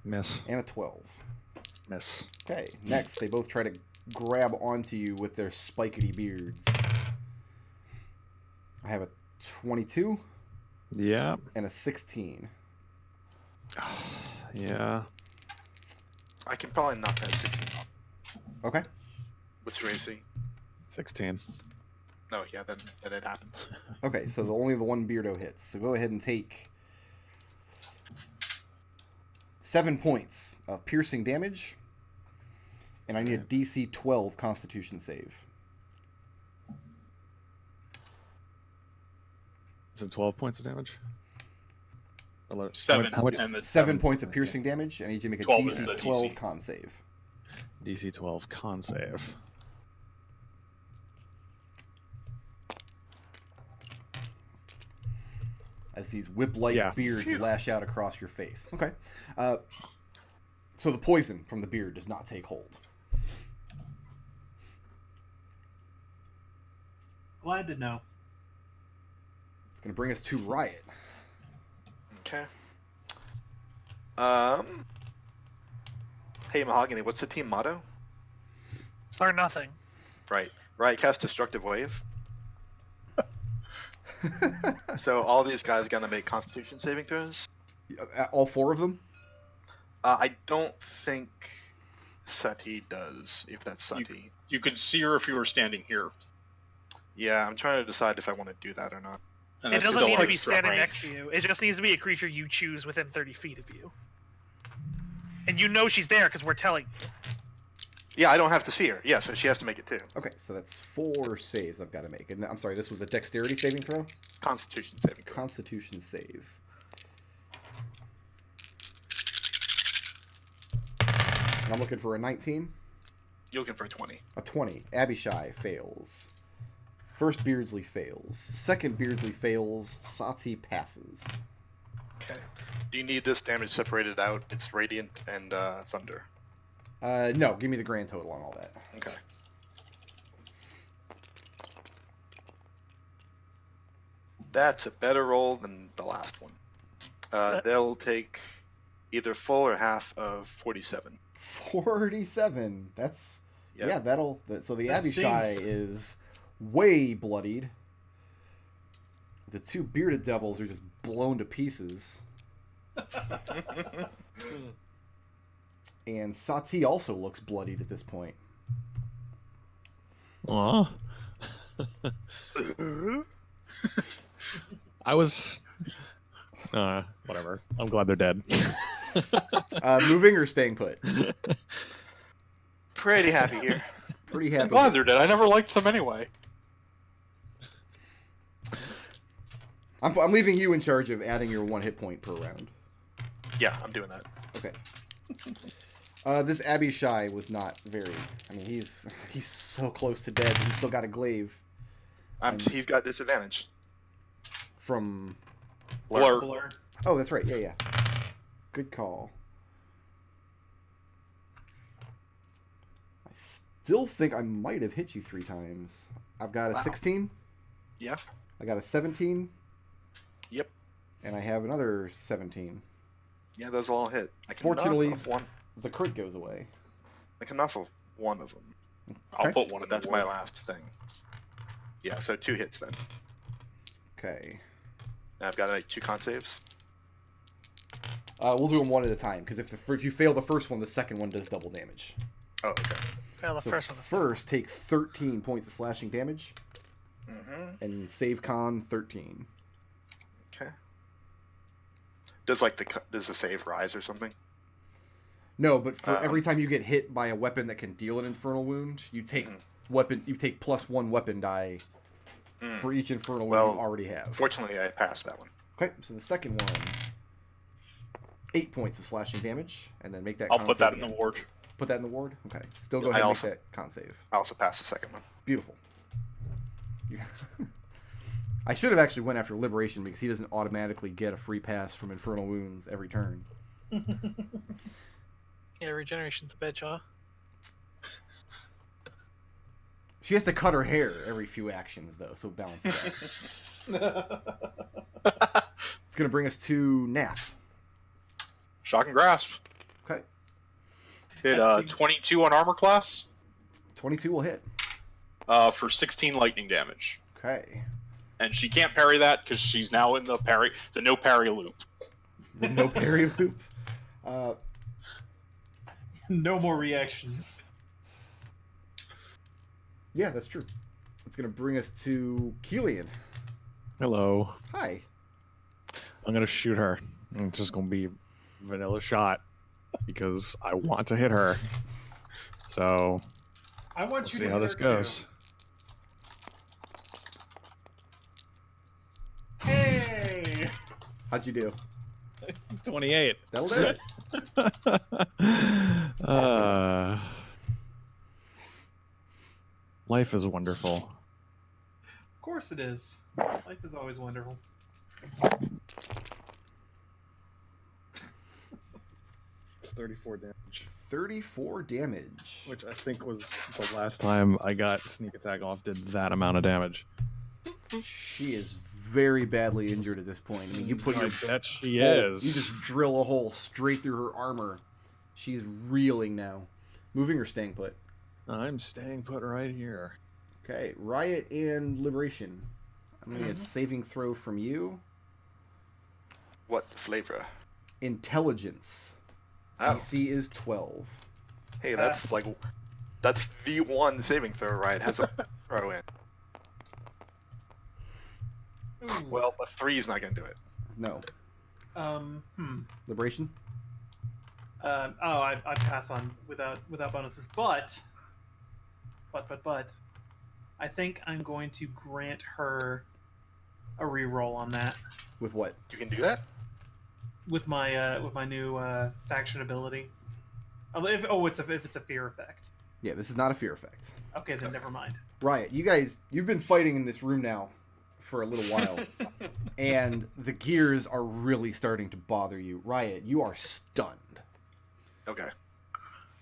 Miss. and a 12. Miss. Okay, next they both try to grab onto you with their spikety beards. I have a 22 Yeah. and a 16. Yeah. I can probably knock that 16 off. Okay. What's your AC? 16. No, yeah, then it happens. Okay, so only the one beardo hits. So go ahead and take 7 points of piercing damage. And I need a DC 12 Constitution save. Is it 12 points of damage? 7. How much? And the 7 points of piercing damage, and I need you to make a 12 is DC the 12 DC. con save. DC 12 con save. as these whip-like Yeah. beards lash out across your face. Okay. So the poison from the beard does not take hold. Glad to know. It's going to bring us to Riot. Okay. Hey, Mahogany, what's the team motto? Start nothing. Right. Riot cast Destructive Wave. So all these guys gonna make Constitution saving throws. All 4 of them? I don't think Sati does. If that's Sati. You could see her if you were standing here. Yeah, I'm trying to decide if I want to do that or not. And It that's doesn't still need to like be threat standing range. next to you. It just needs to be a creature you choose within 30 feet of you. And you know she's there because we're telling you. Yeah, I don't have to see her. Yeah, so she has to make it too. Okay, so that's 4 saves I've got to make. And I'm sorry, this was a dexterity saving throw? Constitution saving throw. Constitution save. And I'm looking for a 19. You're looking for a 20. A 20. Abishai fails. First Beardsley fails. Second Beardsley fails. Sati passes. Okay. Do you need this damage separated out? It's Radiant and Thunder. No, give me the grand total on all that. Okay. That's a better roll than the last one. They'll take either full or half of 47. 47. That's... Yep. Yeah, that'll... So the That Abishai stings. is way bloodied. The 2 bearded devils are just blown to pieces. And Sati also looks bloodied at this point. Aw. I was. Whatever. I'm glad they're dead. Moving or staying put? Pretty happy here. Pretty I'm happy. glad they're dead. I never liked them anyway. I'm leaving you in charge of adding your 1 hit point per round. Yeah, I'm doing that. Okay. This Abishai was not very... I mean, he's so close to dead. He's still got a glaive He's got disadvantage. from... Blur. Blur. Oh, that's right. Yeah. Good call. I still think I might have hit you 3 times. I've got a Wow. 16. Yeah. I got a 17. Yep. And I have another 17. Yeah, those all hit. I can Fortunately- knock off one. The crit goes away. I can knock off one of them. I'll Okay. put one in But that's the my wall. last thing. Yeah, so 2 hits then. Okay. And I've got to make 2 con saves. We'll do them one at a time, because if you fail the first one, the second one does double damage. Oh, okay. Well, the So first one is first, take 13 points of slashing damage, Mm-hmm. and save con 13. Okay. Does the save rise or something? No, but for Um, every time you get hit by a weapon that can deal an infernal wound, you take +1 weapon die Mm. for each infernal Well, wound you already have. Fortunately, I passed that one. Okay, so the second one, 8 points of slashing damage, and then make that. I'll con put save that in the again. ward. Put that in the ward. Okay, still go I ahead and also- make that con save. I also passed the second one. Beautiful. I should have actually went after Liberation because he doesn't automatically get a free pass from infernal wounds every turn. Yeah, regeneration's a bitch, huh? She has to cut her hair every few actions, though, so balance that. It's going to bring us to Nath. Shock and grasp. Okay. Hit That seems- 22 on armor class 22 will hit. for 16 lightning damage. Okay. And she can't parry that because she's now in the no parry loop. The no parry loop. No more reactions. Yeah, that's true. It's going to bring us to Kelian. Hello. Hi. I'm gonna shoot her. It's just gonna be vanilla shot because I want to hit her. So I want we'll you see to how hit this her, goes. too. Hey! How'd you do? 28. That'll do it. Life is wonderful. Of course it is. Life is always wonderful. It's 34 damage. 34 damage. Which I think was the last time I got sneak attack off did that amount of damage. She is very badly injured at this point. I mean, you put your I bet she hole, is. you just drill a hole straight through her armor. She's reeling now. Moving or staying put? I'm staying put right here. Okay, Riot and Liberation. I'm going to get a saving throw from you. What flavor? Intelligence. Oh, DC is 12. hey, that's that's the one saving throw, right? Has a throw in. Ooh. Well, a 3 is not going to do it. No. Hmm. Liberation? I pass on without bonuses, but I think I'm going to grant her a reroll on that With what? You can do that? with my new faction ability. If it's a fear effect. Yeah, this is not a fear effect. Okay, then never mind. Riot, you've been fighting in this room now for a little while, and the gears are really starting to bother you. Riot, you are stunned Okay.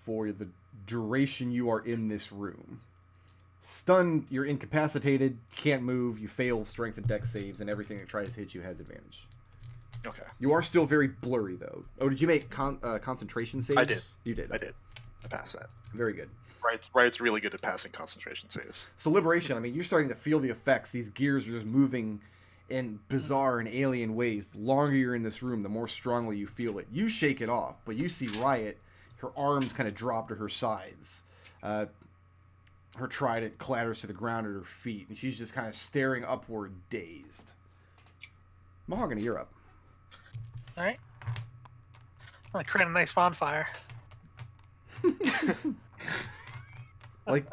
for the duration you are in this room. Stunned, you're incapacitated, can't move, you fail strength and dex saves, and everything that tries to hit you has advantage. Okay. You are still very blurry, though. Oh, did you make concentration saves? I did. You did. I did. I passed that. Very good. Riot's really good at passing concentration saves. So Liberation, I mean, you're starting to feel the effects. These gears are just moving in bizarre and alien ways. The longer you're in this room, the more strongly you feel it. You shake it off, but you see Riot, her arms kind of drop to her sides. Her trident clatters to the ground at her feet, and she's just kind of staring upward, dazed. Mahogany, you're up. All right. I'm gonna create a nice bonfire. Like,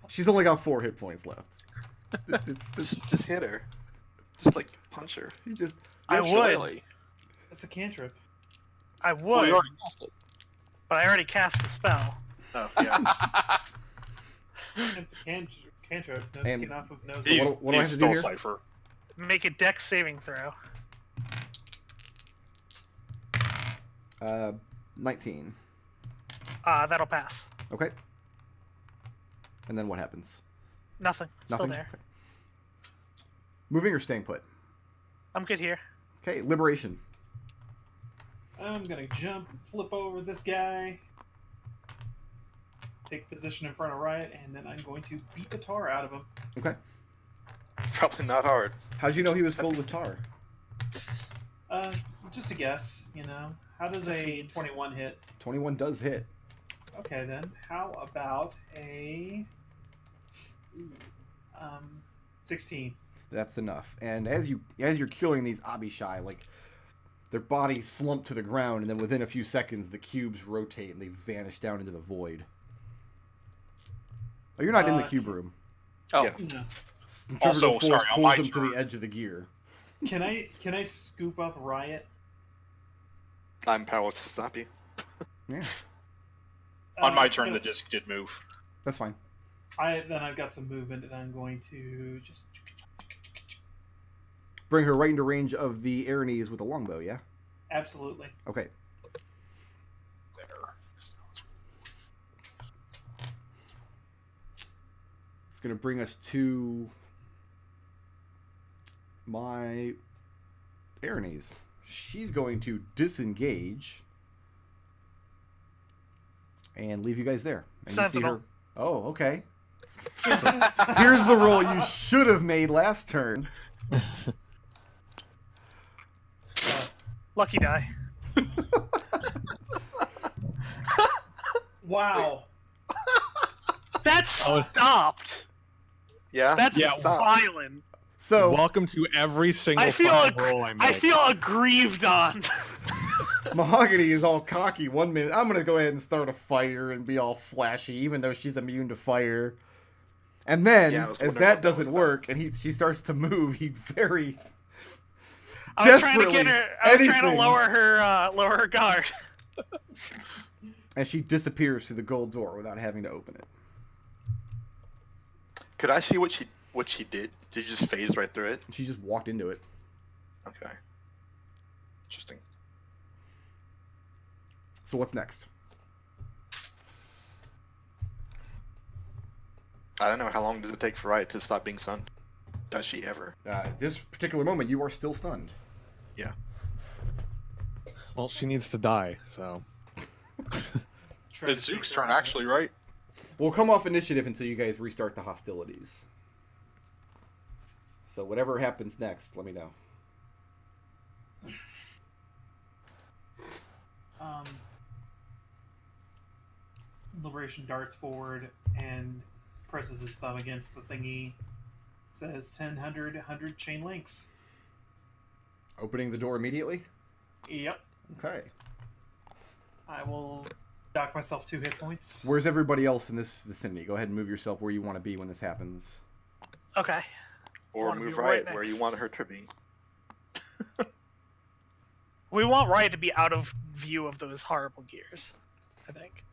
she's only got 4 hit points left. It's Just hit her. Just like punch her. you just I Yeah, would. shillelagh. That's a cantrip. I Well, would, you already cast it. but I already cast the spell. Oh, yeah. It's a cantrip. No And- skin off of no. He's, what do I have he's to do still here? Cypher. Make a dex saving throw. 19. That'll pass. Okay. And then what happens? Nothing. Nothing. Still there. Okay. Moving or staying put? I'm good here. Okay, Liberation. I'm gonna jump, flip over this guy, take position in front of Riot, and then I'm going to beat the tar out of him. Okay. Probably not hard. How'd you know he was filled with tar? Just a guess, you know. How does a 21 hit? 21 does hit. Okay, then. How about a 16? That's enough. And as you're killing these Abishai, like, their bodies slump to the ground, and then within a few seconds, the cubes rotate and they vanish down into the void. Oh, you're not in the cube room. Oh, Yeah. No. Also, Centrifugal sorry, force on pulls my them to turn. the edge of the gear. Can I scoop up Riot? I'm powerless to stop you. Yeah, on my so turn, the disc did move. that's fine. I've got some movement, and I'm going to just. Bring her right into range of the Aranese with a longbow, yeah? Absolutely. Okay. There. It's going to bring us to my Aranese. She's going to disengage and leave you guys there. And you see Sentinel. her. Oh, okay. Here's the roll you should have made last turn. Lucky die. Wow. That stopped. Yeah? That's Yeah, stop. violent. So, Welcome to every single I feel fucking roll I make. I feel aggrieved on. Mahogany is all cocky 1 minute. I'm going to go ahead and start a fire and be all flashy, even though she's immune to fire. And then, Yeah, I was as wondering that what that was doesn't about. work, and she starts to move, he very I was trying to desperately get her. I was trying to anything. lower her guard. and she disappears through the gold door without having to open it. Could I see what she did? Did you just phase right through it? She just walked into it. Okay. Interesting. So what's next? I don't know. How long does it take for Riot to stop being stunned? Does she ever? At this particular moment, you are still stunned. Yeah. Well, she needs to die, so. It's Zook's turn, actually, right? We'll come off initiative until you guys restart the hostilities. So whatever happens next, let me know. Liberation darts forward and presses his thumb against the thingy. Says 10, 100, 100 chain links. Opening the door immediately? Yep. Okay. I will dock myself 2 hit points. Where's everybody else in this vicinity? Go ahead and move yourself where you want to be when this happens. Okay. Or wanna move be right Riot next. where you want her to be. We want Riot to be out of view of those horrible gears, I think.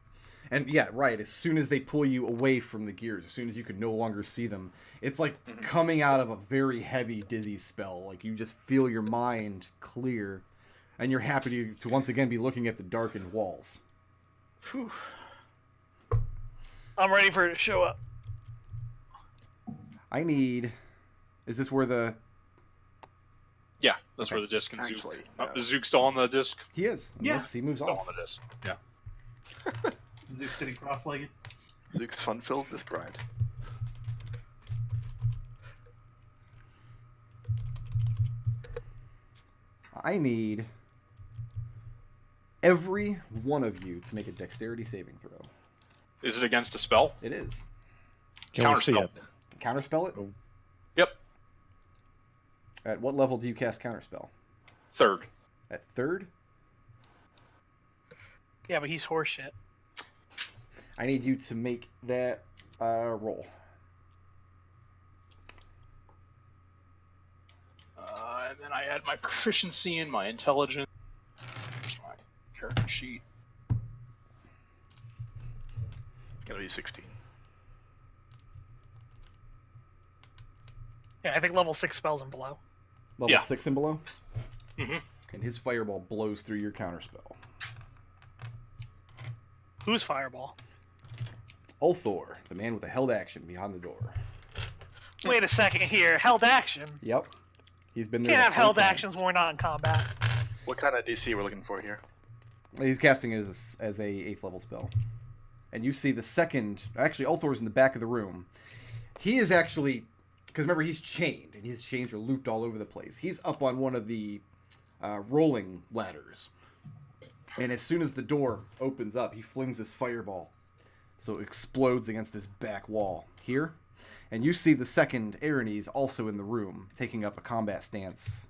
And yeah, right, as soon as they pull you away from the gears, as soon as you could no longer see them, it's like coming out of a very heavy dizzy spell. Like you just feel your mind clear, and you're happy to once again be looking at the darkened walls. Whew. I'm ready for it to show up. I need... Is this where the... Yeah, that's Okay. where the disc and Zook. Actually, Is Zook still on the disc? He is. Yeah. Yes, he moves Still off. on the disc. Yeah. Zook sitting cross-legged. Zook's fun-filled disc ride. I need every one of you to make a dexterity saving throw. Is it against a spell? It is. Can we see Counterspell. it? Counterspell it? Oh. Yep. At what level do you cast Counterspell? 3rd. At 3rd? Yeah, but he's horseshit. I need you to make that roll. And then I add my proficiency and my intelligence. Here's my character sheet. It's gonna be 16. Yeah, I think level 6 spells and below. Level Yeah. 6 and below? Mhm. And his fireball blows through your counterspell. Who's Fireball? Ulthor, the man with the held action behind the door. Wait a second here. Held action? Yep. He's been there. Can't the have whole held time. actions when we're not in combat. What kind of DC we're looking for here? He's casting it as a 8th level spell. And you see the second... Actually, Ulthor's in the back of the room. He is actually... Because remember, he's chained, and his chains are looped all over the place. He's up on one of the rolling ladders. And as soon as the door opens up, he flings this fireball. So it explodes against this back wall here. And you see the second Aranes also in the room, taking up a combat stance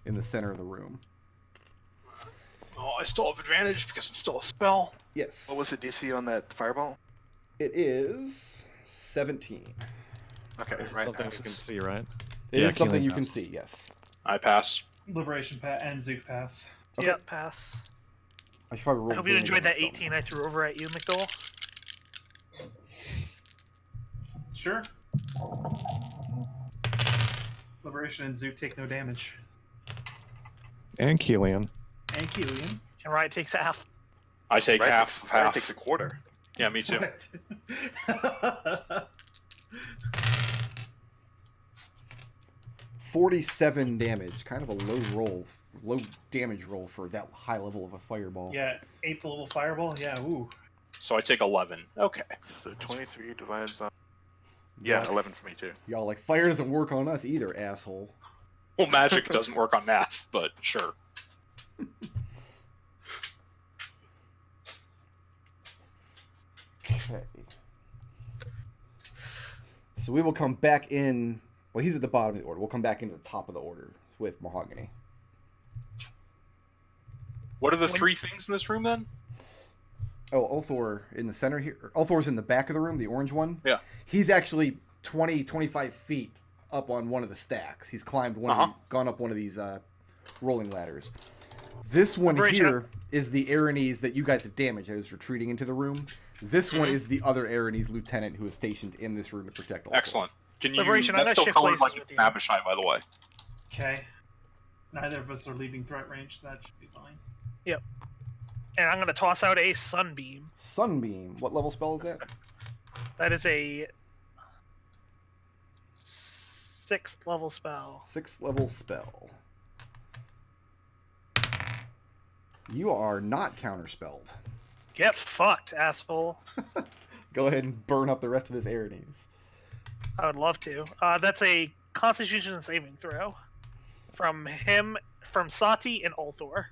in the center of the room. Oh, I still have advantage because it's still a spell. Yes. What was the DC on that fireball? It is 17. Okay, This is right. something we can see, right? It Yeah, is something Kelian you can passes. see, yes. I pass. Liberation pass and Zook pass. Okay. Yep, pass. I should probably roll I hope you damage enjoyed on that this 18 I threw over at you, McDohl. Sure. Liberation and Zook take no damage. And Kelian. And Kelian. And Riot takes half. I take Riot half of Riot half. takes a quarter. Yeah, me too. What? 47 damage. Kind of a low damage roll for that high level of a fireball. Yeah, 8th level fireball. Yeah, ooh. So I take 11. Okay. So 23 divided by... Yeah, 11 for me too. Y'all like, fire doesn't work on us either, asshole. Well, magic doesn't work on Nath, but sure. Okay. So we will come back in... Well, he's at the bottom of the order. We'll come back into the top of the order with Mahogany. What are the 3 things in this room then? Oh, Ulthor in the center here. Ulthor's in the back of the room, the orange one. Yeah. He's actually 20, 25 feet up on one of the stacks. He's climbed one of these, gone up one of these rolling ladders. This one Liberation. here is the Aranes that you guys have damaged that is retreating into the room. This one is the other Aranes lieutenant who is stationed in this room to protect Ulthor. Excellent. Can you... Liberation, I know That's still shift colored places like with it's you. Abishai, by the way. Okay. Neither of us are leaving threat range, so that should be fine. And I'm gonna toss out a sunbeam. Sunbeam. What level spell is that? That is a 6th level spell. 6th level spell. You are not counterspelled. Get fucked, asshole. Go ahead and burn up the rest of his Aranies. I would love to. That's a Constitution saving throw from him, from Sati and Ulthor.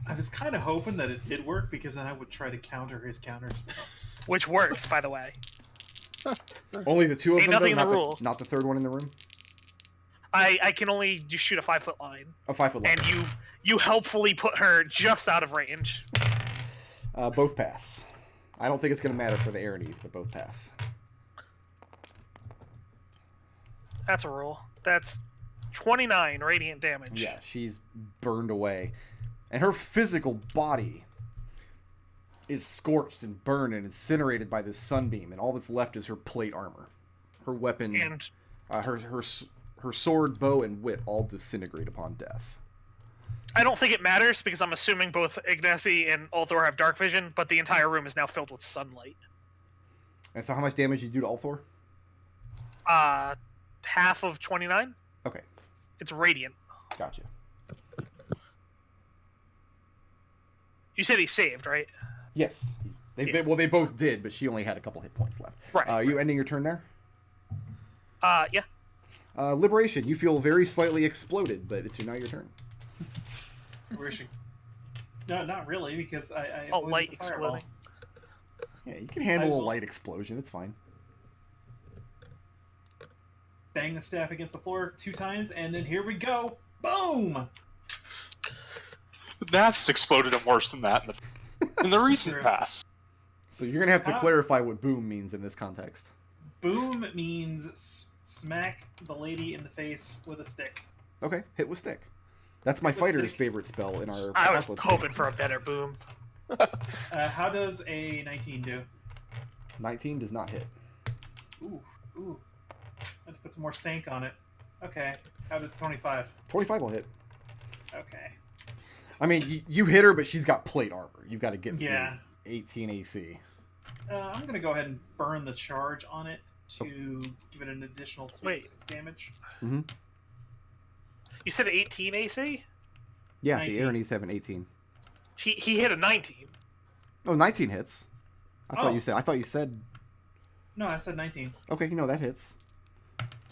I was kind of hoping that it did work because then I would try to counter his counters. Which works, by the way. Only the two of Ain't them, though, nothing in the rule. not the third one in the room? I can only just shoot a 5-foot line. A 5-foot line. And you helpfully put her just out of range. Both pass. I don't think it's going to matter for the Aranies, but both pass. That's a roll. That's 29 radiant damage. Yeah, she's burned away. And her physical body is scorched and burned and incinerated by this sunbeam, and all that's left is her plate armor. Her weapon, And her sword, bow, and whip all disintegrate upon death. I don't think it matters because I'm assuming both Genasi and Ulthor have dark vision, but the entire room is now filled with sunlight. And so how much damage did you do to Ulthor? Half of 29. Okay, It's radiant. gotcha. You said he saved, right? Yes. They both did, but she only had a couple hit points left. Right. You ending your turn there? Yeah. Liberation. You feel very slightly exploded, but it's now your turn. Where is she? No, not really, because I Oh, avoided light the fireball. exploding. Yeah, you can handle a light explosion. It's fine. Bang the staff against the floor 2 times, and then here we go. Boom! Nath's exploded and worse than that in the recent True. past. So you're going to have to How- clarify what boom means in this context. Boom means smack the lady in the face with a stick. Okay, hit with stick. That's my Hit with fighter's stick. favorite spell in our I was Apocalypse hoping game. for a better boom. How does a 19 do? 19 does not hit. Ooh. Let's put some more stank on it. Okay. How did 25? 25 will hit. Okay. I mean, you hit her, but she's got plate armor. You've got to get through Yeah. 18 AC. I'm gonna go ahead and burn the charge on it to give it an additional 2d6 damage. You said 18 AC? Yeah, 19. the Aranies have an 18. He hit a 19. Oh, 19 hits. I Oh. thought you said. No, I said 19. Okay, no, that hits.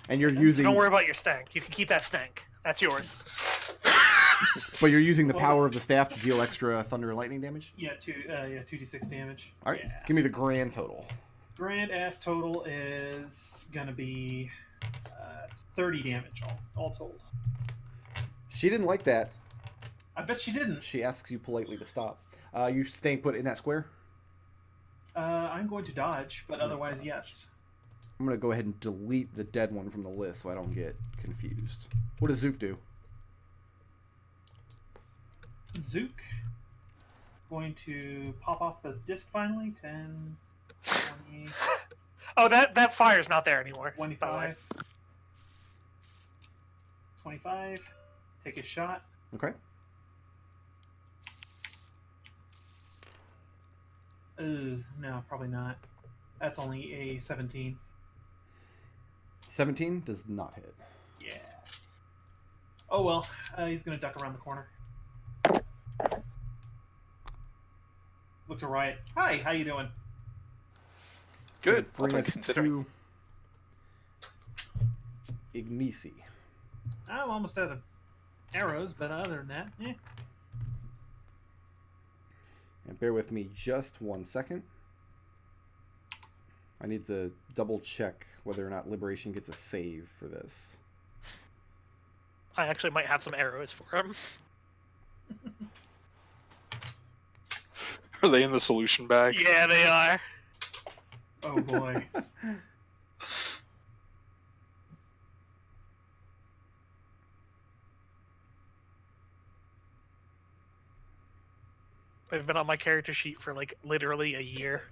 And you're using, Don't worry about your stank. You can keep that stank. That's yours. but you're using the Well- power of the staff to deal extra thunder and lightning damage. Yeah, 2d6 damage. All right, Yeah. give me the grand total. Grand ass total is gonna be 30 damage all told. She didn't like that. I bet she didn't. She asks you politely to stop. You staying put in that square? I'm going to dodge, but otherwise, yes. I'm gonna go ahead and delete the dead one from the list so I don't get confused. What does Zook do? Zook. Going to pop off the disc finally. 10, 20, Oh, that fire's not there anymore. by the way. 25. 25. Take a shot. Okay. No, probably not. That's only a 17. 17 does not hit. Yeah. Oh well, he's gonna duck around the corner. Look to Riot. Hi, how you doing? Good. All Bring things us considering. to Genasi. I'm almost out of arrows, but other than that, eh. And bear with me just 1 second. I need to double check whether or not Liberation gets a save for this. I actually might have some arrows for him. Are they in the solution bag? Yeah, they are. Oh boy. They've been on my character sheet for like literally a year.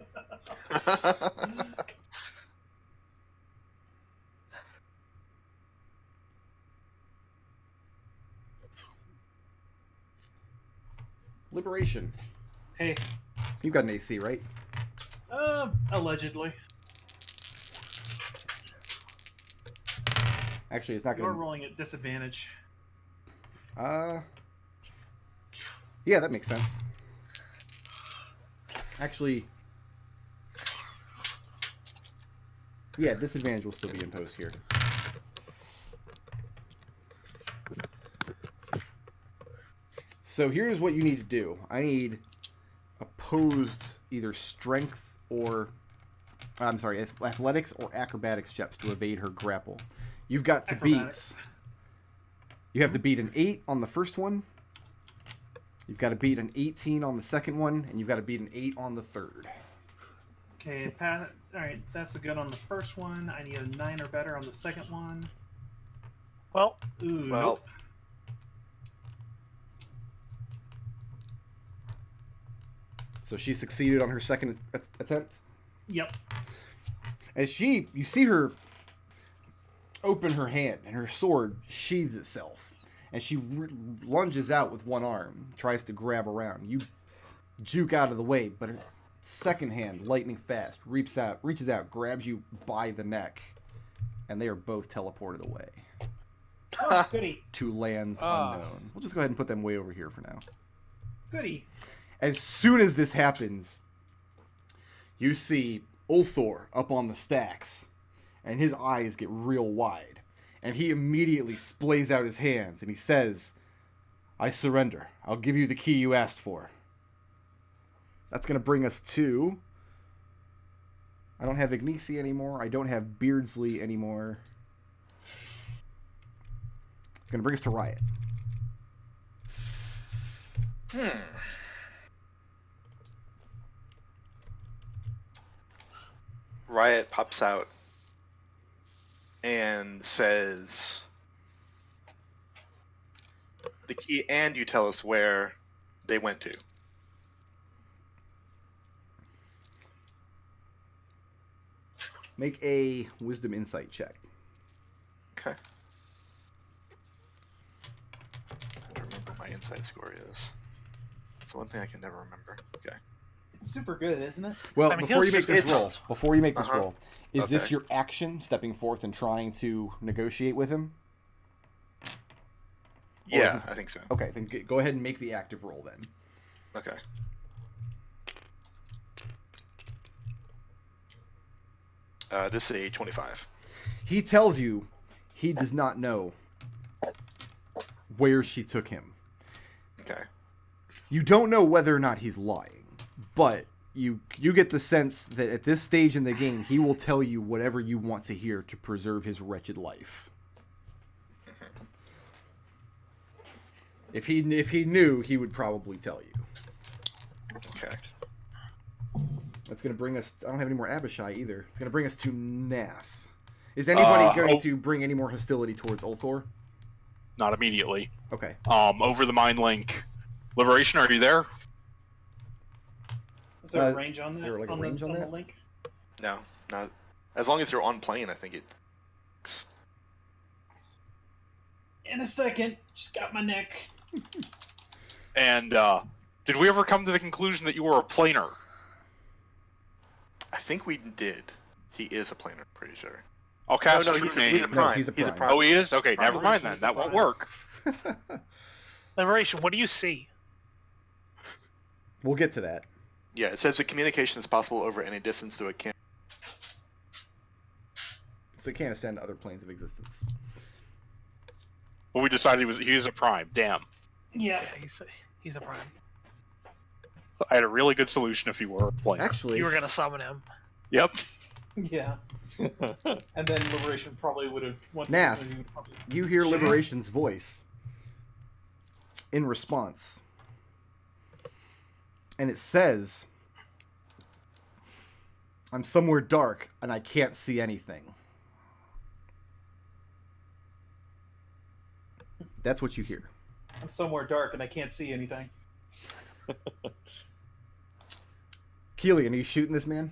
Liberation. Hey, You got an AC, right? allegedly. Actually, it's not You're going to... rolling at disadvantage. Yeah, that makes sense. Actually... Yeah, disadvantage will still be imposed here. So here's what you need to do. I need opposed either strength or... I'm sorry, athletics or acrobatics checks to evade her grapple. You've got to Acrobatics. beat... You have to beat an 8 on the first one. You've got to beat an 18 on the second one, and you've got to beat an 8 on the third. Okay, Pat. All right, that's a good on the first one. I need a 9 or better on the second one. Well, Ooh, Well, nope. So she succeeded on her second attempt. Yep. As you see her open her hand, and her sword sheathes itself, and she lunges out with one arm, tries to grab around. You juke out of the way, but her second hand, lightning fast, reaches out, grabs you by the neck, and they are both teleported away Oh, goody. to lands unknown. We'll just go ahead and put them way over here for now. Goody. As soon as this happens, you see Ulthor up on the stacks, and his eyes get real wide, and he immediately splays out his hands, and he says, "I surrender. I'll give you the key you asked for." That's going to bring us to... I don't have Genasi anymore. I don't have Beardsley anymore. It's going to bring us to Riot. Riot pops out and says, "The key, and you tell us where they went to." Make a Wisdom Insight check. Okay. I don't remember what my insight score is. It's the one thing I can never remember. Okay. It's super good, isn't it? Well, I mean, before you he'll make this just- roll, is this Okay. your action, stepping forth and trying to negotiate with him? Yeah, is this- I think so. Okay, then go ahead and make the active roll then. Okay. This is a 25. He tells you he does not know where she took him. Okay. You don't know whether or not he's lying, but you get the sense that at this stage in the game, he will tell you whatever you want to hear to preserve his wretched life. If he knew, he would probably tell you. Okay. That's going to bring us... I don't have any more Abishai either. It's going to bring us to Nath. Is anybody going to bring any more hostility towards Ulthor? Not immediately. Okay. Over the mind link. Liberation, are you there? Is there a range on is that? there, like, a on range the, on on that? the link? No, not as long as you're on plane. I think it. In a second. Just got my neck. And did we ever come to the conclusion that you were a planer? I think we did. He is a planer, pretty sure. I'll cast no, true he's a name. prime. he's a He's a prime. prime. Oh, he is? Okay, Prime never mind Liberation then. is a That won't prime. work. Liberation, what do you see? We'll get to that. Yeah, it says the communication is possible over any distance through a camp. So it can't ascend to other planes of existence. Well, we decided he was a prime. Damn. Yeah. Yeah, he's a prime. I had a really good solution if you were a planer. Actually, You were gonna summon him. Yep. Yeah. And then Liberation probably would have... once Nath. it was, probably... you hear Liberation's voice in response. And it says, "I'm somewhere dark and I can't see anything." That's what you hear. I'm somewhere dark and I can't see anything. Kelian, are you shooting this man?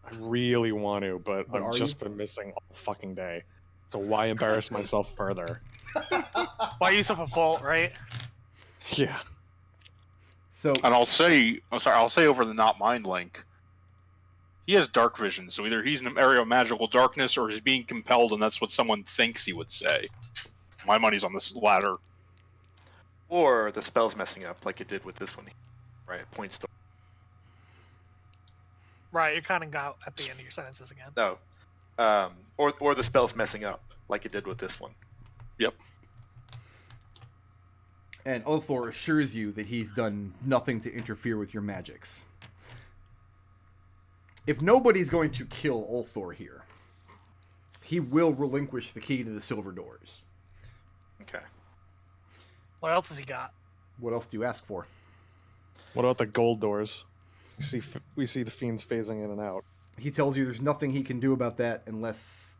I really want to, but But are I've just you? been missing all fucking day. So why embarrass myself further? Why use up a bolt, right? Yeah. So And I'll say over the not mind link, he has dark vision, so either he's in an area of magical darkness or he's being compelled, and that's what someone thinks he would say. My money's on this latter. Or the spell's messing up, like it did with this one. Right, point store. Right, you're cutting out at the end of your sentences again. No. Or the spell's messing up, like it did with this one. Yep. And Ulthor assures you that he's done nothing to interfere with your magics. If nobody's going to kill Ulthor here, he will relinquish the key to the silver doors. Okay. What else has he got? What else do you ask for? What about the gold doors? We see the fiends phasing in and out. He tells you there's nothing he can do about that unless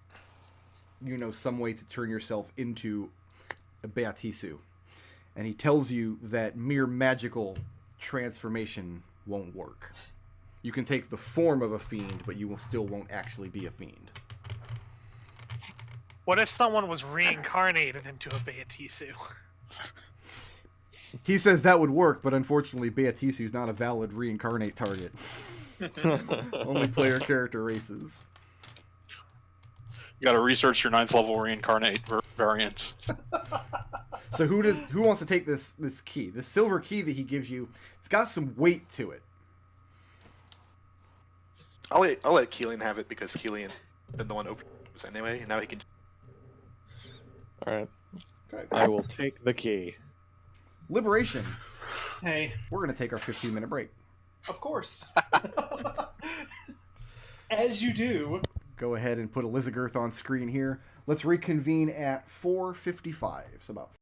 you know some way to turn yourself into a Beatisu. And he tells you that mere magical transformation won't work. You can take the form of a fiend, but you still won't actually be a fiend. What if someone was reincarnated into a Beatisu? He says that would work, but unfortunately Beatisu is not a valid reincarnate target. Only player character races. You got to research your 9th level reincarnate variant. So who wants to take this key? This silver key that he gives you, it's got some weight to it. I'll let Kelian have it because Kelian been the one opening it anyway, and now he can. All right. Okay. I will take the key. Liberation. Hey, We're going to take our 15-minute break. of course. As you do. Go ahead and put Elizagirth on screen here. Let's reconvene at 4:55. So about